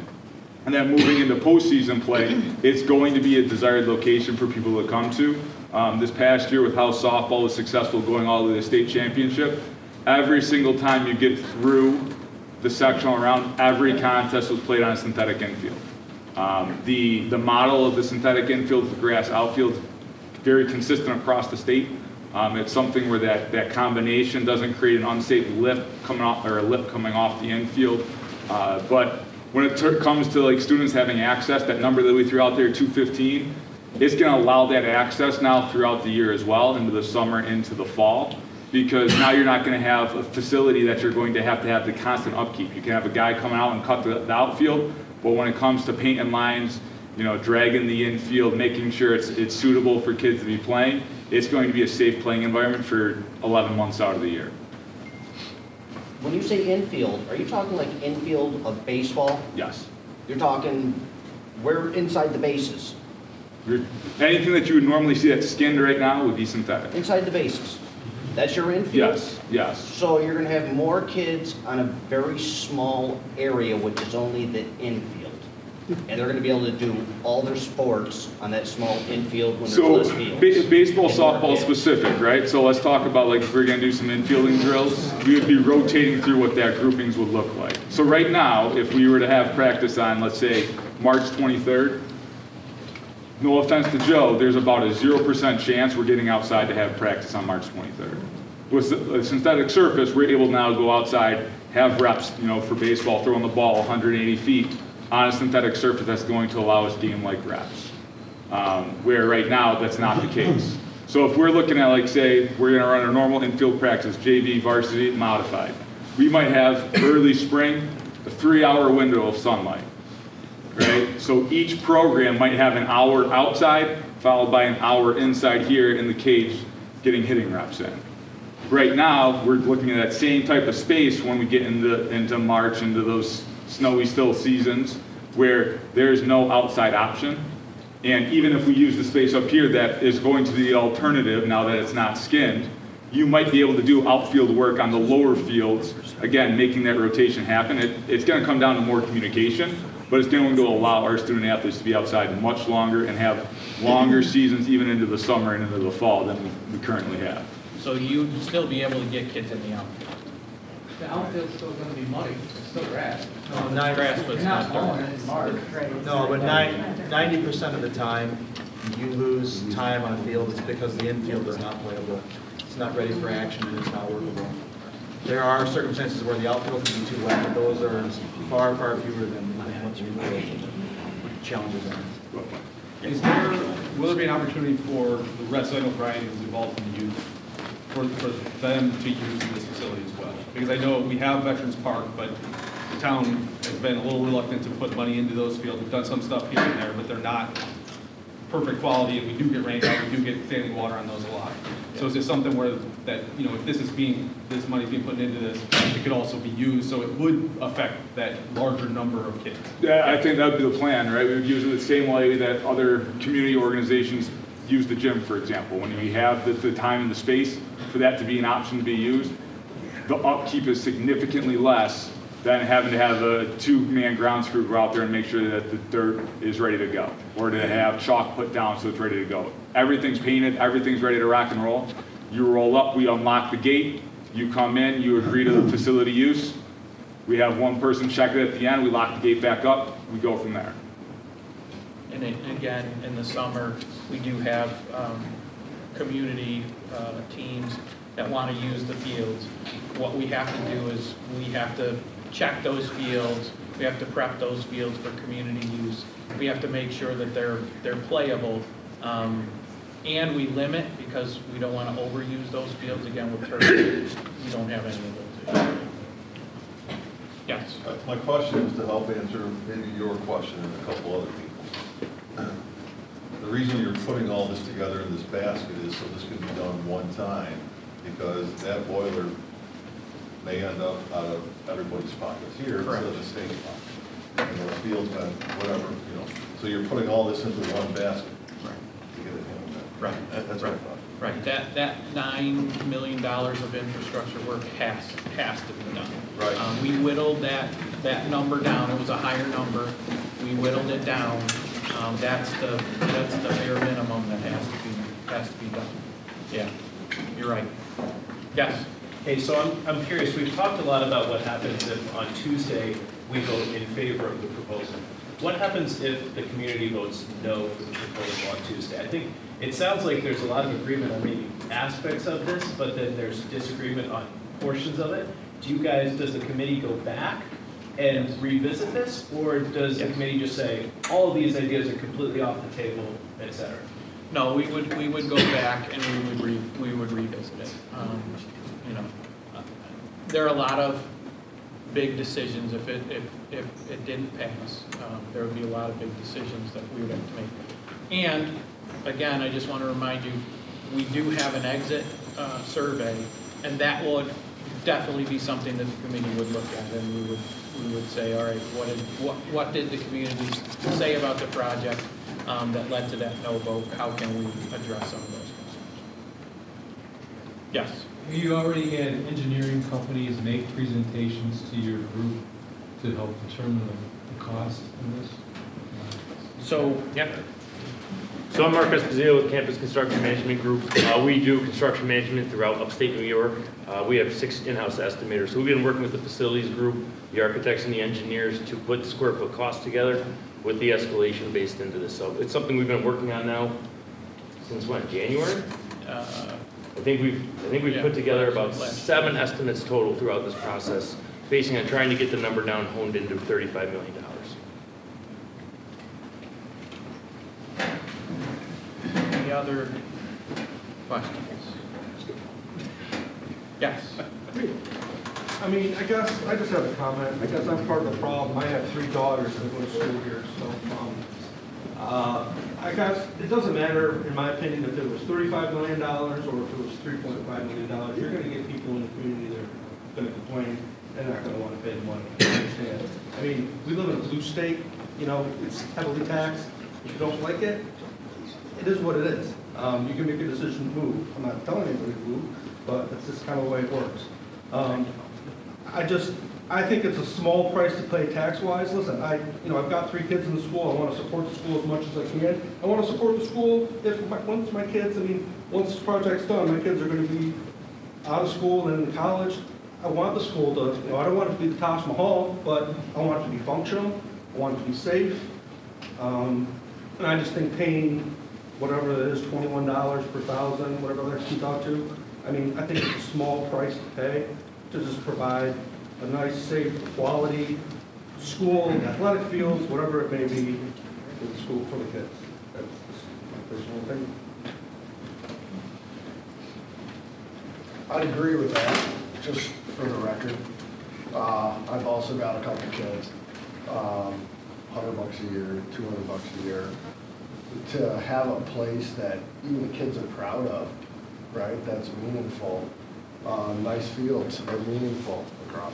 And then moving into postseason play, it's going to be a desired location for people to come to. This past year with how softball was successful going all the way to the state championship, every single time you get through the sectional round, every contest was played on a synthetic infield. The model of the synthetic infield, the grass outfield, is very consistent across the state. It's something where that combination doesn't create an unsafe lip coming off, or a lip coming off the infield. But when it comes to like students having access, that number that we threw out there, 215, it's going to allow that access now throughout the year as well, into the summer, into the fall, because now you're not going to have a facility that you're going to have the constant upkeep. You can have a guy coming out and cut the outfield, but when it comes to painting lines, dragging the infield, making sure it's suitable for kids to be playing, it's going to be a safe playing environment for 11 months out of the year. When you say infield, are you talking like infield of baseball? Yes. You're talking where inside the bases? Anything that you would normally see that's skinned right now would be synthetic. Inside the bases. That's your infield? Yes. So you're going to have more kids on a very small area, which is only the infield. And they're going to be able to do all their sports on that small infield when there's less fields. Baseball, softball specific, right? So let's talk about, like, if we're going to do some infielding drills, we would be rotating through what that groupings would look like. So right now, if we were to have practice on, let's say, March 23rd, no offense to Joe, there's about a 0% chance we're getting outside to have practice on March 23rd. With a synthetic surface, we're able now to go outside, have reps, for baseball, throwing the ball 180 feet on a synthetic surface that's going to allow us game-like reps. Where right now, that's not the case. So if we're looking at, like, say, we're going to run a normal infield practice, JV, varsity, modified, we might have early spring, a 3-hour window of sunlight. Right? So each program might have an hour outside, followed by an hour inside here in the cage getting hitting reps in. Right now, we're looking at that same type of space when we get into March, into those snowy still seasons, where there's no outside option. And even if we use the space up here that is going to be the alternative now that it's not skinned, you might be able to do outfield work on the lower fields, again, making that rotation happen. It's going to come down to more communication, but it's going to allow our student athletes to be outside much longer and have longer seasons even into the summer and into the fall than we currently have. So you'd still be able to get kids in the outfield? The outfield's still gonna be muddy, it's still grass. No, not grass, but it's not mowing dirt. it, it's March. No, but 90% of the time, you lose time on a field, it's because the infield is not playable. It's not ready for action and it's not workable. There are circumstances where the outfield can be too wet, but those are far, far fewer than what you challenges are. Will there be an opportunity for the rest, I know Brian is involved in the youth, for them to use this facility as well? Because I know we have Veterans Park, but the town has been a little reluctant to put money into those fields. We've done some stuff here and there, but they're not perfect quality, and we do get rained out, we do get standing water on those a lot. So is there something where that, if this money's being put into this, it could also be used, so it would affect that larger number of kids? Yeah, I think that would be the plan, right? We would use it the same way that other community organizations use the gym, for example. When we have the time and the space for that to be an option to be used, the upkeep is significantly less than having to have a 2-man grounds crew go out there and make sure that the dirt is ready to go, or to have chalk put down so it's ready to go. Everything's painted, everything's ready to rock and roll. You roll up, we unlock the gate, you come in, you agree to the facility use. We have one person check it at the end, we lock the gate back up, we go from there. And again, in the summer, we do have community teams that want to use the fields. What we have to do is we have to check those fields, we have to prep those fields for community use. We have to make sure that they're playable. And we limit, because we don't want to overuse those fields. Again, with turf, we don't have any of those issues. Yes? My question is to help answer maybe your question and a couple other people's. The reason you're putting all this together in this basket is so this can be done one time, because that boiler may end up out of everybody's pockets here instead of the state pocket. And those fields, whatever, So you're putting all this into one basket to get it handled. Right. That's what I thought. Right. That $9 million of infrastructure work has to be done. Right. We whittled that number down. It was a higher number. We whittled it down. That's the bare minimum that has has to be done. Yeah, you're right. Yes? Hey, so I'm curious, we've talked a lot about what happens if on Tuesday we vote in favor of the proposal. What happens if the community votes no for the proposal on Tuesday? I think it sounds like there's a lot of agreement on maybe aspects of this, but then there's disagreement on portions of it. Does the committee go back and revisit this, or does the committee just say, all of these ideas are completely off the table, et cetera? No, we would go back and we would revisit it. You know, there are a lot of big decisions. If it didn't pass, there would be a lot of big decisions that we would have to make. And again, I just want to remind you, we do have an exit survey, and that would definitely be something that the committee would look at, and we would say, all right, what did the community say about the project that led to that no vote? How can we address some of those concerns? Yes. You already had engineering companies make presentations to your group to help determine the cost of this? So, yep. So I'm Mark Esposito with Campus Construction Management Group. We do construction management throughout upstate New York. We have 6 in-house estimators. So we've been working with the facilities group, the architects and the engineers to put the square foot cost together with the escalation based into this. So it's something we've been working on now since when, January? I think we've put together about 7 estimates total throughout this process, basing on trying to get the number down honed into $35 million. Any other questions? Yes. I mean, I guess, I just have a comment. I guess I'm part of the problem. I have 3 daughters that go to school here, so, I guess it doesn't matter, in my opinion, if it was $35 million or if it was $3.5 million. You're gonna get people in the community that are gonna complain. They're not gonna wanna pay the money. I understand. I mean, we live in a blue state, you know, it's heavily taxed. If you don't like it, it is what it is. You can make a decision to move. I'm not telling anybody to move, but it's just kind of the way it works. I think it's a small price to pay tax-wise. Listen, I've got 3 kids in the school. I want to support the school as much as I can. I want to support the school once my kids, once this project's done, my kids are going to be out of school and in college. I want the school to, I don't want it to be the Taj Mahal, but I want it to be functional. I want it to be safe. And I just think paying whatever it is, $21 per thousand, whatever that comes out to, I think it's a small price to pay to just provide a nice, safe, quality school, athletic fields, whatever it may be, for the school, for the kids. That's my personal opinion. I'd agree with that, just for the record. I've also got a couple kids, $100 a year, $200 a year. To have a place that even the kids are proud of, right, that's meaningful. Nice fields are meaningful across.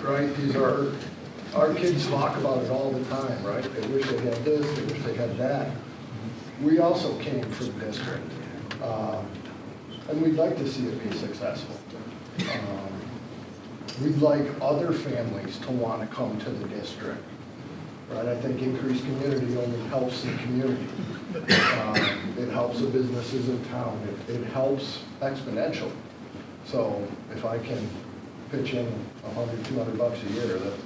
Right, these are, our kids talk about it all the time, right? They wish they had this, they wish they had that. We also came from the district, and we'd like to see it be successful. We'd like other families to want to come to the district, right? I think increased community only helps the community. It helps the businesses in town. It helps exponentially. So if I can pitch in $100, $200 a year, that's...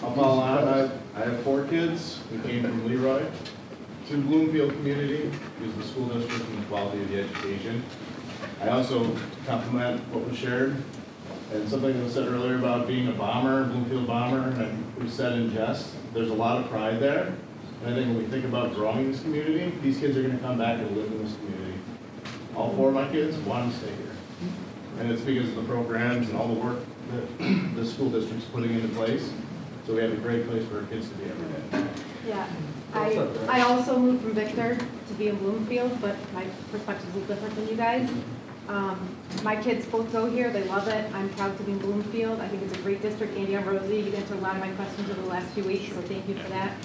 I'm Paul Allen. I have 4 kids who came from Leroy to Bloomfield community because of the school district and the quality of the education. I also compliment what was shared and something that was said earlier about being a bomber, Bloomfield bomber, and we said in jest, there's a lot of pride there. And I think when we think about growing this community, these kids are going to come back and live in this community. All 4 of my kids want to stay here. And it's because of the programs and all the work that the school district's putting into place. So we have a great place for our kids to be every day. Yeah, I also moved from Victor to be in Bloomfield, but my perspective is a little different than you guys. My kids both go here, they love it. I'm proud to be in Bloomfield. I think it's a great district. Andy and Rosie, you've answered a lot of my questions over the last few weeks, so thank you for that.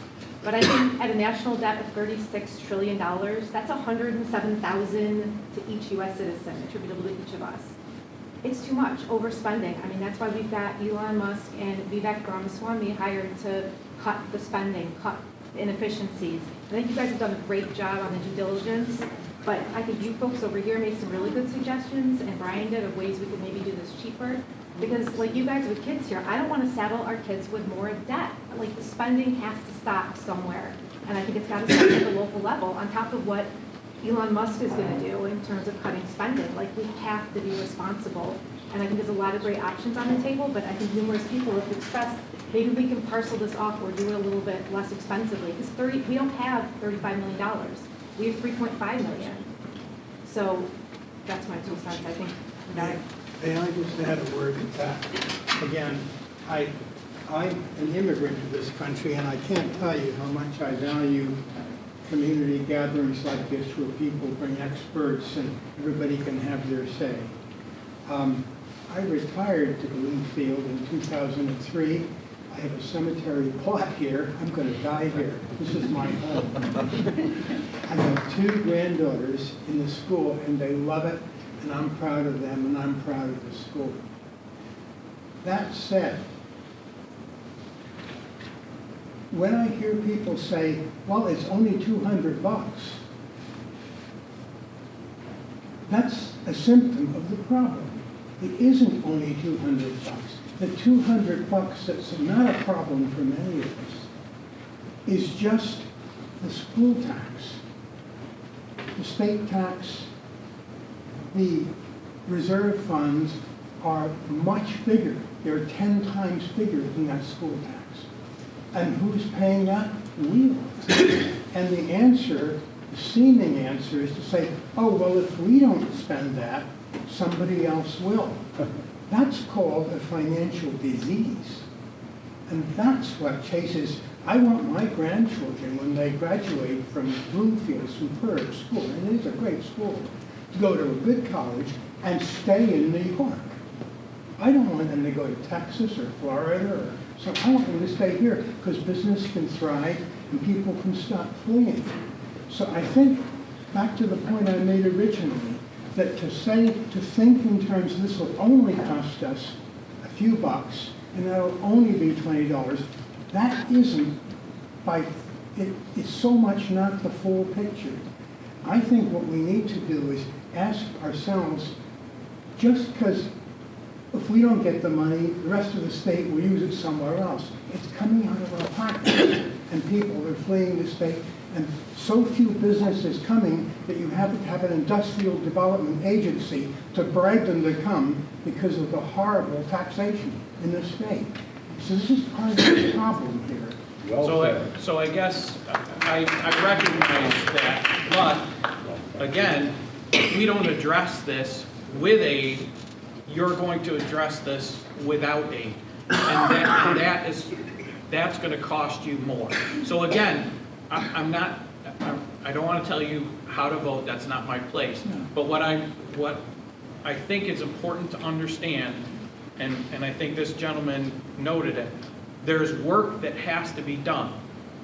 But I think at a national debt of $36 trillion, that's $107,000 to each U.S. citizen, attributable to each of us. It's too much, overspending. That's why we've got Elon Musk and Vivek Ramaswamy hired to cut the spending, cut inefficiencies. I think you guys have done a great job on the due diligence, but I think you folks over here made some really good suggestions, and Brian did, of ways we could maybe do this cheaper. Because like you guys with kids here, I don't want to saddle our kids with more debt. Like, the spending has to stop somewhere. And I think it's got to start at the local level, on top of what Elon Musk is going to do in terms of cutting spending. Like, we have to be responsible. And I think there's a lot of great options on the table, but I think numerous people have expressed, maybe we can parcel this off or do it a little bit less expensively. Because we don't have $35 million. We have $3.5 million. So that's my 2 cents. I think that. May I just add a word to that? Again, I'm an immigrant to this country, and I can't tell you how much I value community gatherings like this where people bring experts and everybody can have their say. I retired to Bloomfield in 2003. I have a cemetery plot here. I'm going to die here. This is my home. I have 2 granddaughters in the school, and they love it, and I'm proud of them, and I'm proud of the school. That said, when I hear people say, well, it's only $200, that's a symptom of the problem. It isn't only $200. The $200 that's not a problem for many of us is just the school tax, the state tax. The reserve funds are much bigger. They're 10 times bigger than that school tax. And who's paying that? We are. And the answer, the seeming answer, is to say, oh, well, if we don't spend that, somebody else will. That's called a financial disease. And that's what chases. I want my grandchildren, when they graduate from Bloomfield, superb school, and it is a great school, to go to a good college and stay in New York. I don't want them to go to Texas or Florida or so. I want them to stay here because business can thrive and people can stop fleeing. So I think, back to the point I made originally, that to think in terms of this will only cost us a few bucks and that'll only be $20, that isn't it's so much not the full picture. I think what we need to do is ask ourselves, just because if we don't get the money, the rest of the state will use it somewhere else. It's coming out of our pockets, and people are fleeing the state, and so few businesses coming that you have to have an industrial development agency to bribe them to come because of the horrible taxation in the state. So this is part of the problem here. So I guess I recognize that, but again, we don't address this with aid, you're going to address this without aid. And that's going to cost you more. So again, I don't want to tell you how to vote, that's not my place. But what I think is important to understand, and I think this gentleman noted it, there's work that has to be done.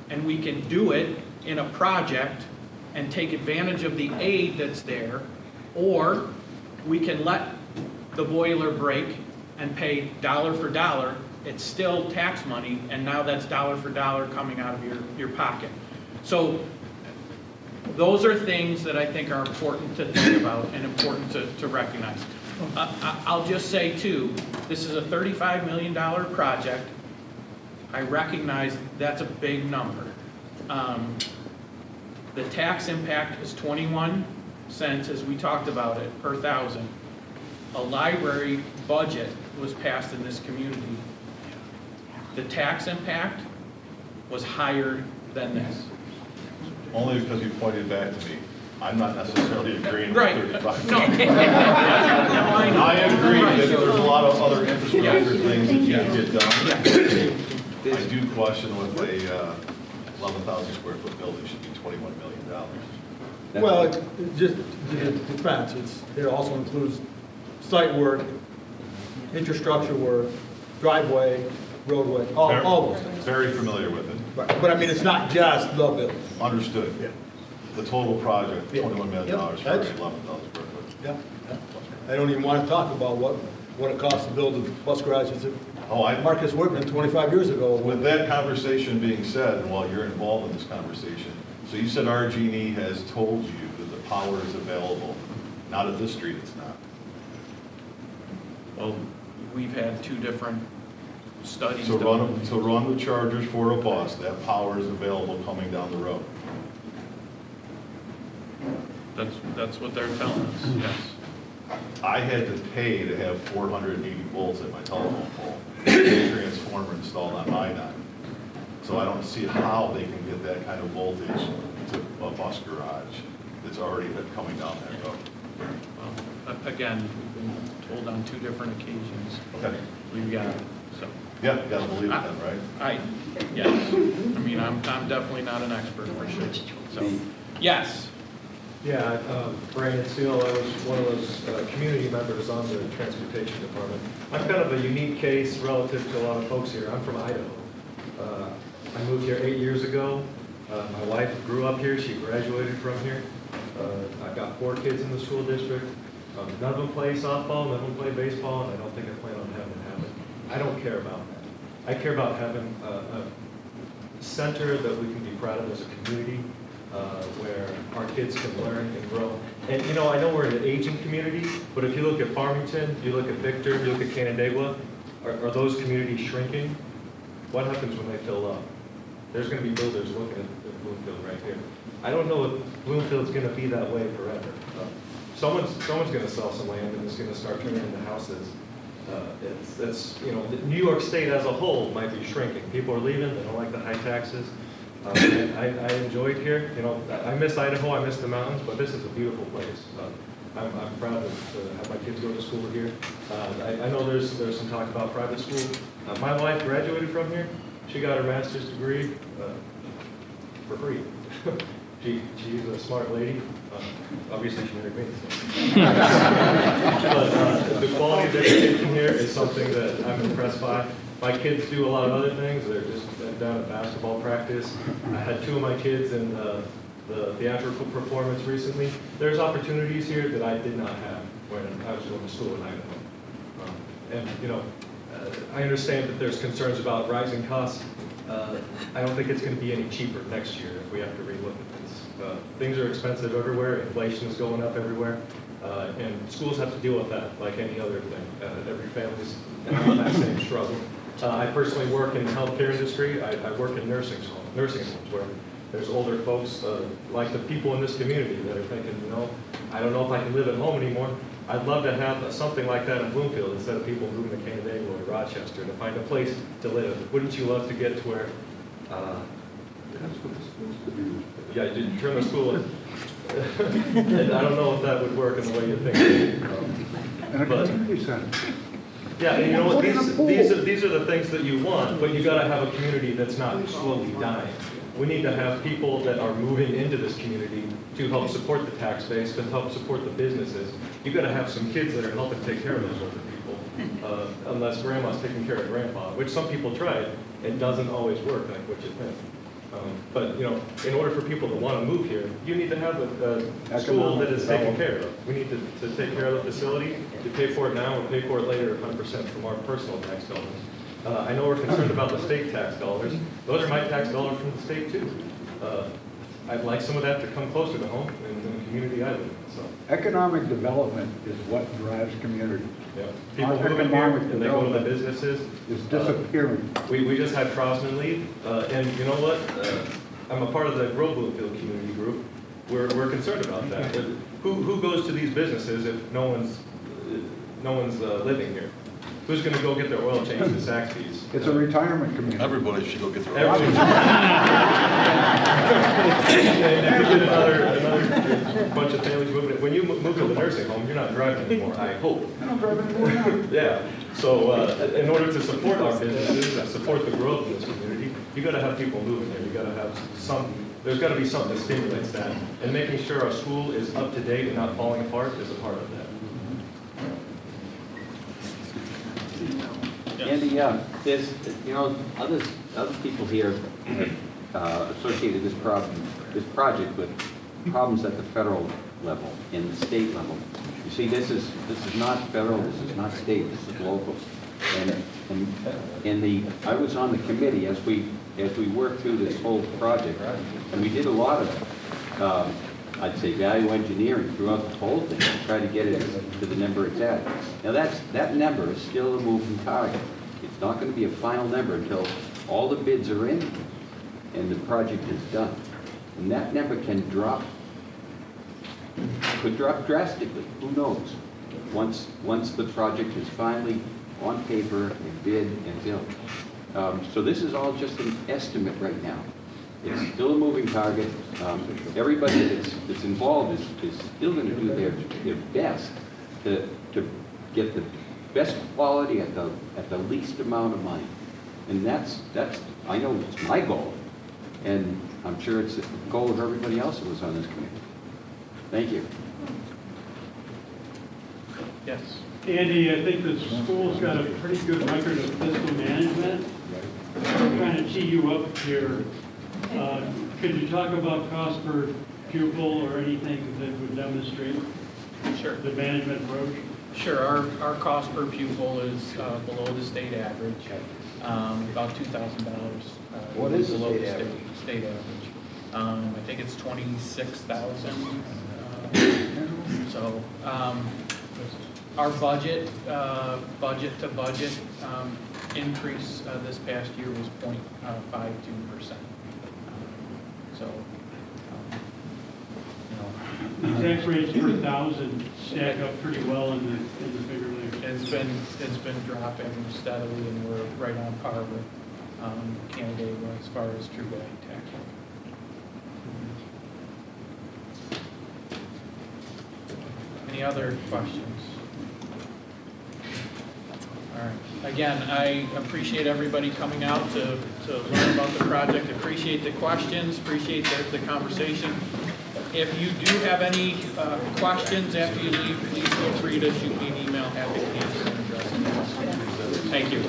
And we can do it in a project and take advantage of the aid that's there, or we can let the boiler break and pay dollar for dollar. It's still tax money, and now that's dollar for dollar coming out of your pocket. So those are things that I think are important to think about and important to recognize. I'll just say too, this is a $35 million project. I recognize that's a big number. The tax impact is 21 cents, as we talked about it, per thousand. A library budget was passed in this community. The tax impact was higher than this. Only because you pointed back to me. I'm not necessarily agreeing Right. with 35. No. I agree that there's a lot of other infrastructure things that you can get done. I do question with a 11,000 square foot building should be $21 million. Well, it just depends. It also includes site work, infrastructure work, driveway, roadway, all those things. Very familiar with it. But I mean, it's not just the building. Understood. Yeah. The total project, $21 million for That's- 11,000 square foot. Yeah. I don't even want to talk about what what it costs to build a bus garage is Oh, I, Marcus Whitman 25 years ago. with that conversation being said, and while you're involved in this conversation, so you said RG&E has told you that the power is available. Not at this street, it's not. Well, we've had two different studies. To done. run the chargers for a bus, that power is available coming down the road. That's what they're telling us, yes. I had to pay to have 480 volts at my telephone pole, a transformer installed on my dime. So I don't see how they can get that kind of voltage to a bus garage that's already been coming down that road. Well, again, we've been told on two different occasions. Okay. We've got it, so. Yeah, you gotta believe it then, right? Yes. I mean, I'm definitely not an expert for sure, so. Yes. Yeah, Brandon Steele, I was one of those community members on the transportation department. I'm kind of a unique case relative to a lot of folks here. I'm from Idaho. I moved here 8 years ago. My wife grew up here. She graduated from here. I've got 4 kids in the school district. None of them play softball, none of them play baseball, and I don't think I plan on having it happen. I don't care about that. I care about having a center that we can be proud of as a community, where our kids can learn and grow. And you know, I know we're an aging community, but if you look at Farmington, you look at Victor, you look at Canandaigua, are those communities shrinking? What happens when they fill up? There's going to be builders looking at Bloomfield right here. I don't know if Bloomfield's going to be that way forever. Someone's going to sell some land and it's going to start turning into houses. It's you know, New York State as a whole might be shrinking. People are leaving. They don't like the high taxes. I enjoyed here. You know, I miss Idaho. I miss the mountains, but this is a beautiful place. I'm proud to have my kids go to school here. I know there's some talk about private school. My wife graduated from here. She got her master's degree for free. She's a smart lady. Obviously, she married me. So. But the quality of education here is something that I'm impressed by. My kids do a lot of other things. They're just down at basketball practice. I had 2 of my kids in the theatrical performance recently. There's opportunities here that I did not have when I was going to school in Idaho. And you know, I understand that there's concerns about rising costs. I don't think it's going to be any cheaper next year if we have to relook at this. Things are expensive everywhere. Inflation is going up everywhere. And schools have to deal with that like any other thing. Every family's in that same struggle. I personally work in the healthcare industry. I work in nursing homes where there's older folks like the people in this community that are thinking, you know, I don't know if I can live at home anymore. I'd love to have something like that in Bloomfield instead of people moving to Canandaigua or Rochester to find a place to live. Wouldn't you love to get to where, yeah, you turn the school in. And I don't know if that would work in the way you think. Yeah, and you know what, these are the things that you want, but you gotta have a community that's not slowly dying. We need to have people that are moving into this community to help support the tax base, to help support the businesses. You've gotta have some kids that are helping take care of those older people, unless grandma's taking care of grandpa, which some people tried. It doesn't always work like what you think. But you know, in order for people to want to move here, you need to have a school that is taken care of. We need to take care of the facility. We pay for it now, we pay for it later 100% from our personal tax dollars. I know we're concerned about the state tax dollars. Those are my tax dollars from the state too. I'd like some of that to come closer to home in the community I live in. So. Economic development is what drives community. Yeah. People moving here and they go to the businesses. Is disappearing. We just had Crosman leave, and you know what? I'm a part of the Grow Bloomfield community group. We're concerned about that. Who goes to these businesses if no one's living here? Who's going to go get their oil changed at Saxby's? It's a retirement community. Everybody should go get their own. And if you get another bunch of families moving, when you move to the nursing home, you're not driving anymore, I hope. I don't drive anymore now. Yeah, so in order to support our businesses and support the growth in this community, you gotta have people moving here, you gotta have there's gotta be something that stimulates that. And making sure our school is up to date and not falling apart is a part of that. Andy, there's, you know, other people here associated this project with problems at the federal level and the state level. You see, this is not federal, this is not state, this is local. And I was on the committee as we worked through this whole project, and we did a lot of, I'd say, value engineering throughout the whole thing to try to get it to the number it's at. Now, that number is still a moving target. It's not going to be a final number until all the bids are in and the project is done. And that number can drop, could drop drastically, who knows? Once the project is finally on paper and bid and built. So this is all just an estimate right now. It's still a moving target. Everybody that's involved is still going to do their best to get the best quality at the least amount of money. And that's I know it's my goal, and I'm sure it's the goal of everybody else that was on this committee. Thank you. Yes. Andy, I think the school's got a pretty good record of fiscal management. I'm trying to tee you up here. Could you talk about cost per pupil or anything that would demonstrate the management approach? Sure. Our cost per pupil is below the state average, about $2,000. What is the below state the average? State average. I think it's 26,000. So our budget to budget increase this past year was 0.52%. So, The tax rates per 1,000 stack up pretty well in the Finger Lakes. it's been dropping steadily, and we're right on par with Canada as far as true value tax rate. Any other questions? All right. Again, I appreciate everybody coming out to learn about the project. Appreciate the questions. Appreciate the conversation. If you do have any questions after you leave, please feel free to shoot me an email. Happy to answer them. Thank you.